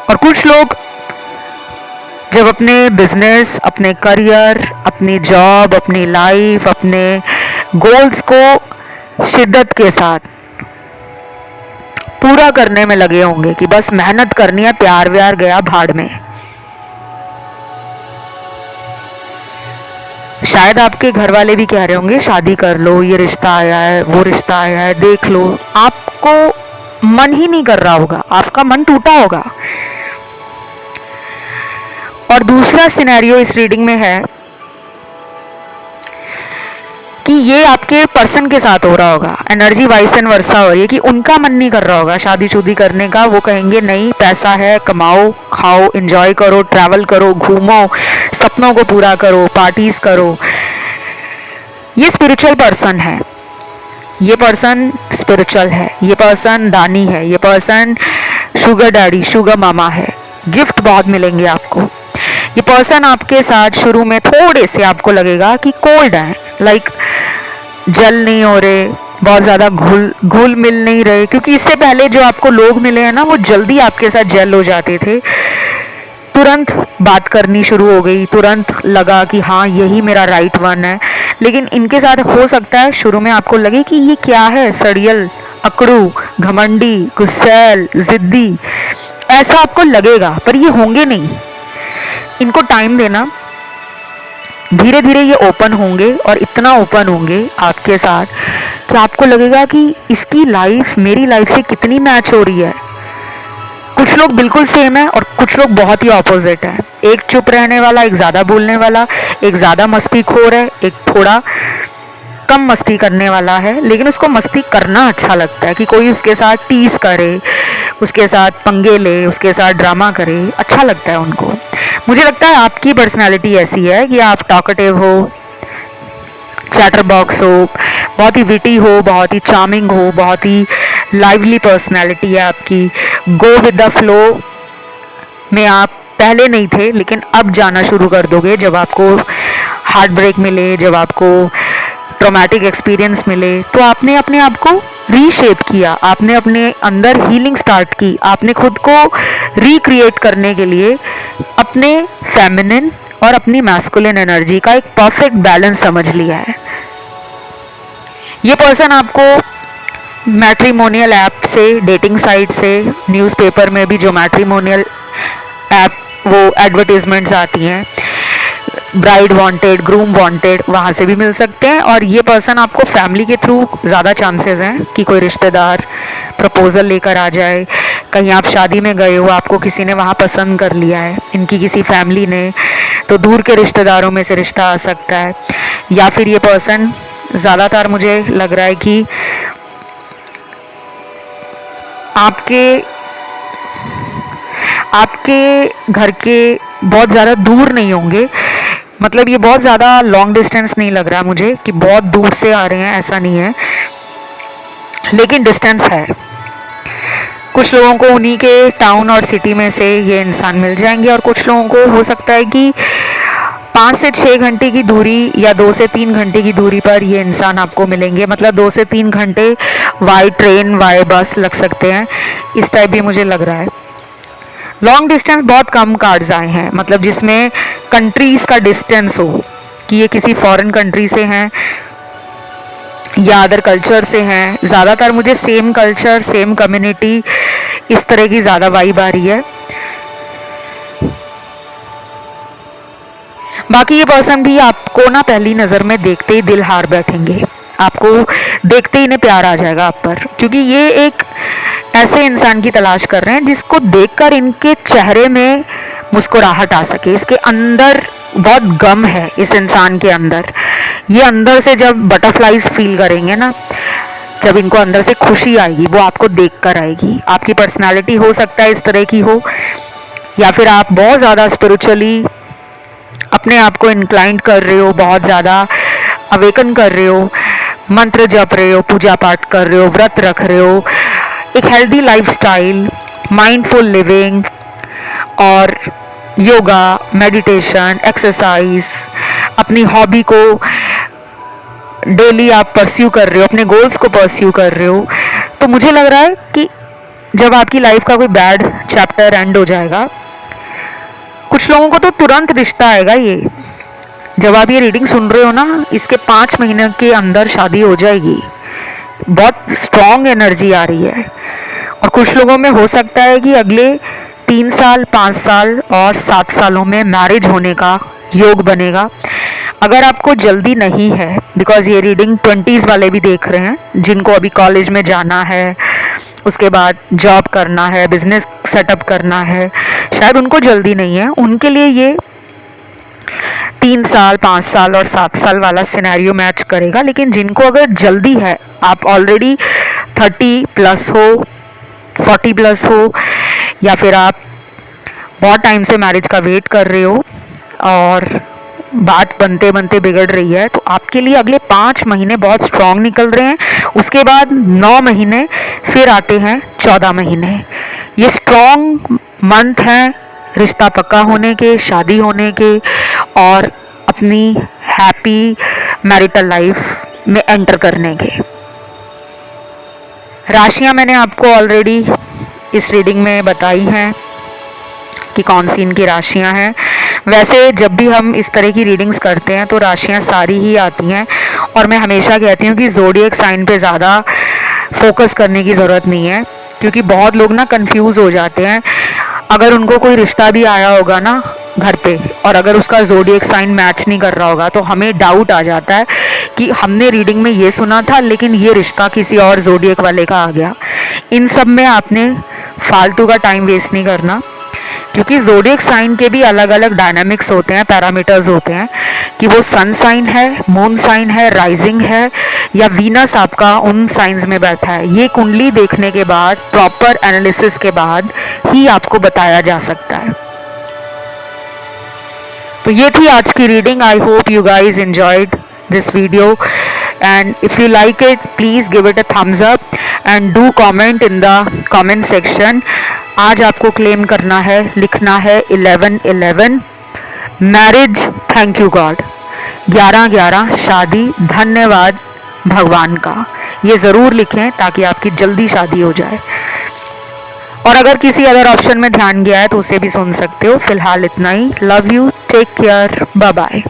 और कुछ लोग जब अपने बिजनेस, अपने करियर, अपनी जॉब, अपनी लाइफ, अपने गोल्स को शिद्दत के साथ पूरा करने में लगे होंगे कि बस मेहनत करनी है, प्यार व्यार गया भाड़ में। शायद आपके घर वाले भी कह रहे होंगे शादी कर लो, ये रिश्ता आया है, वो रिश्ता आया है, देख लो। आपको मन ही नहीं कर रहा होगा, आपका मन टूटा होगा। और दूसरा सिनेरियो इस रीडिंग में है कि ये आपके पर्सन के साथ हो रहा होगा, एनर्जी वाइस एंड वर्सा हो रही है कि उनका मन नहीं कर रहा होगा शादीशुदी करने का। वो कहेंगे नहीं, पैसा है, कमाओ, खाओ, एंजॉय करो, ट्रैवल करो, घूमो, सपनों को पूरा करो, पार्टीज करो। ये स्पिरिचुअल पर्सन है, ये पर्सन स्पिरिचुअल है, ये पर्सन दानी है, ये पर्सन शुगर डैडी, शुगर मामा है। गिफ्ट बहुत मिलेंगे आपको। ये पर्सन आपके साथ शुरू में थोड़े से आपको लगेगा कि कोल्ड है, लाइक जल नहीं हो रहे, बहुत ज़्यादा घुल मिल नहीं रहे, क्योंकि इससे पहले जो आपको लोग मिले हैं ना, वो जल्दी आपके साथ जेल हो जाते थे। तुरंत बात करनी शुरू हो गई, तुरंत लगा कि हाँ यही मेरा राइट वन है। लेकिन इनके साथ हो सकता है शुरू में आपको लगे कि ये क्या है, सड़ियल, अकड़ू, घमंडी, गुस्सैल, जिद्दी, ऐसा आपको लगेगा, पर ये होंगे नहीं। इनको टाइम देना, धीरे धीरे ये ओपन होंगे और इतना ओपन होंगे आपके साथ कि आपको लगेगा कि इसकी लाइफ मेरी लाइफ से कितनी मैच हो रही है। कुछ लोग बिल्कुल सेम है और कुछ लोग बहुत ही ऑपोजिट है। एक चुप रहने वाला, एक ज़्यादा बोलने वाला, एक ज़्यादा मस्तीखोर है, एक थोड़ा कम मस्ती करने वाला है, लेकिन उसको मस्ती करना अच्छा लगता है कि कोई उसके साथ टीज करे, उसके साथ पंगे ले, उसके साथ ड्रामा करे, अच्छा लगता है उनको। मुझे लगता है आपकी पर्सनालिटी ऐसी है कि आप टॉकेटिव हो, चैटर बॉक्स हो, बहुत ही विटी हो, बहुत ही चार्मिंग हो, बहुत ही लाइवली पर्सनालिटी है आपकी। गो विद द फ्लो में आप पहले नहीं थे, लेकिन अब जाना शुरू कर दोगे जब आपको हार्ट ब्रेक मिले, जब आपको ट्रॉमेटिक एक्सपीरियंस मिले, तो आपने अपने आप को रीशेप किया, आपने अपने अंदर हीलिंग स्टार्ट की, आपने खुद को रिक्रिएट करने के लिए अपने फेमिनिन और अपनी मैस्कुलिन एनर्जी का एक परफेक्ट बैलेंस समझ लिया है। ये पर्सन आपको मैट्रिमोनियल ऐप से, डेटिंग साइट से, न्यूज़पेपर में भी जो मैट्रिमोनियल ऐप वो एडवर्टीजमेंट्स आती हैं, ब्राइड वांटेड, ग्रूम वांटेड, वहाँ से भी मिल सकते हैं। और ये पर्सन आपको फैमिली के थ्रू ज़्यादा चांसेस हैं कि कोई रिश्तेदार प्रपोज़ल लेकर आ जाए, कहीं आप शादी में गए हो, आपको किसी ने वहाँ पसंद कर लिया है, इनकी किसी फैमिली ने, तो दूर के रिश्तेदारों में से रिश्ता आ सकता है। या फिर ये पर्सन, ज़्यादातर मुझे लग रहा है कि आपके घर के बहुत ज़्यादा दूर नहीं होंगे, मतलब ये बहुत ज़्यादा लॉन्ग डिस्टेंस नहीं लग रहा मुझे कि बहुत दूर से आ रहे हैं, ऐसा नहीं है, लेकिन डिस्टेंस है। कुछ लोगों को उन्हीं के टाउन और सिटी में से ये इंसान मिल जाएंगे और कुछ लोगों को हो सकता है कि 5 से 6 घंटे की दूरी या 2 से 3 घंटे की दूरी पर ये इंसान आपको मिलेंगे, मतलब 2 से 3 घंटे बाय ट्रेन, बाय बस लग सकते हैं, इस टाइप भी मुझे लग रहा है। लॉन्ग डिस्टेंस बहुत कम कार्ड्स आए हैं, मतलब जिसमें कंट्रीज़ का डिस्टेंस हो कि ये किसी फॉरेन कंट्री से हैं या अदर कल्चर से हैं। ज़्यादातर मुझे सेम कल्चर, सेम कम्युनिटी, इस तरह की ज़्यादा वाइब आ रही है। बाकी ये पर्सन भी आपको ना पहली नज़र में देखते ही दिल हार बैठेंगे, आपको देखते ही इन्हें प्यार आ जाएगा आप पर, क्योंकि ये एक ऐसे इंसान की तलाश कर रहे हैं जिसको देखकर इनके चेहरे में मुस्कुराहट आ सके। इसके अंदर बहुत गम है, इस इंसान के अंदर। ये अंदर से जब बटरफ्लाइज फील करेंगे ना, जब इनको अंदर से खुशी आएगी, वो आपको देखकर आएगी। आपकी पर्सनालिटी हो सकता है इस तरह की हो, या फिर आप बहुत ज़्यादा स्पिरिचुअली अपने आप को इंक्लाइंड कर रहे हो, बहुत ज़्यादा अवेकन कर रहे हो, मंत्र जप रहे हो, पूजा पाठ कर रहे हो, व्रत रख रहे हो, एक हेल्दी लाइफस्टाइल, माइंडफुल लिविंग और योगा, मेडिटेशन, एक्सरसाइज, अपनी हॉबी को डेली आप परस्यू कर रहे हो, अपने गोल्स को परस्यू कर रहे हो, तो मुझे लग रहा है कि जब आपकी लाइफ का कोई बैड चैप्टर एंड हो जाएगा, कुछ लोगों को तो तुरंत रिश्ता आएगा। ये जब आप ये रीडिंग सुन रहे हो ना, इसके 5 महीने के अंदर शादी हो जाएगी। बहुत स्ट्रॉन्ग एनर्जी आ रही है। और कुछ लोगों में हो सकता है कि अगले 3 साल, 5 साल और 7 सालों में मैरिज होने का योग बनेगा। अगर आपको जल्दी नहीं है, बिकॉज ये रीडिंग 20s वाले भी देख रहे हैं, जिनको अभी कॉलेज में जाना है, उसके बाद जॉब करना है, बिजनेस सेटअप करना है, शायद उनको जल्दी नहीं है, उनके लिए ये 3 साल, 5 साल और 7 साल वाला सिनेरियो मैच करेगा। लेकिन जिनको अगर जल्दी है, आप ऑलरेडी 30 प्लस हो, 40 प्लस हो, या फिर आप बहुत टाइम से मैरिज का वेट कर रहे हो और बात बनते बनते बिगड़ रही है, तो आपके लिए अगले 5 महीने बहुत स्ट्रॉन्ग निकल रहे हैं। उसके बाद 9 महीने, फिर आते हैं 14 महीने। ये स्ट्रॉन्ग मंथ हैं रिश्ता पक्का होने के, शादी होने के और अपनी हैप्पी मैरिटल लाइफ में एंटर करने के। राशियां मैंने आपको ऑलरेडी इस रीडिंग में बताई हैं कि कौन सी इनकी राशियां हैं। वैसे जब भी हम इस तरह की रीडिंग्स करते हैं तो राशियां सारी ही आती हैं, और मैं हमेशा कहती हूँ कि ज़ोडिएक साइन पे ज़्यादा फोकस करने की ज़रूरत नहीं है, क्योंकि बहुत लोग ना कंफ्यूज हो जाते हैं। अगर उनको कोई रिश्ता भी आया होगा ना घर पे, और अगर उसका ज़ोडिएक साइन मैच नहीं कर रहा होगा, तो हमें डाउट आ जाता है कि हमने रीडिंग में ये सुना था लेकिन ये रिश्ता किसी और ज़ोडिएक वाले का आ गया। इन सब में आपने फालतू का टाइम वेस्ट नहीं करना, क्योंकि ज़ोडिएक साइन के भी अलग अलग डायनामिक्स होते हैं, पैरामीटर्स होते हैं कि वो सन साइन है, मून साइन है, राइजिंग है, या वीनस आपका उन साइंस में बैठा है। ये कुंडली देखने के बाद, प्रॉपर एनालिसिस के बाद ही आपको बताया जा सकता है। तो ये थी आज की reading. I hope you guys enjoyed this video, and if you like it please give it a thumbs up and do comment in the comment section। आज आपको क्लेम करना है, लिखना है 11/11 मैरिज, थैंक यू गॉड, 11/11 शादी, धन्यवाद भगवान का। ये ज़रूर लिखें ताकि आपकी जल्दी शादी हो जाए। और अगर किसी अदर ऑप्शन में ध्यान गया है तो उसे भी सुन सकते हो। फिलहाल इतना ही। Love you, take care, bye bye.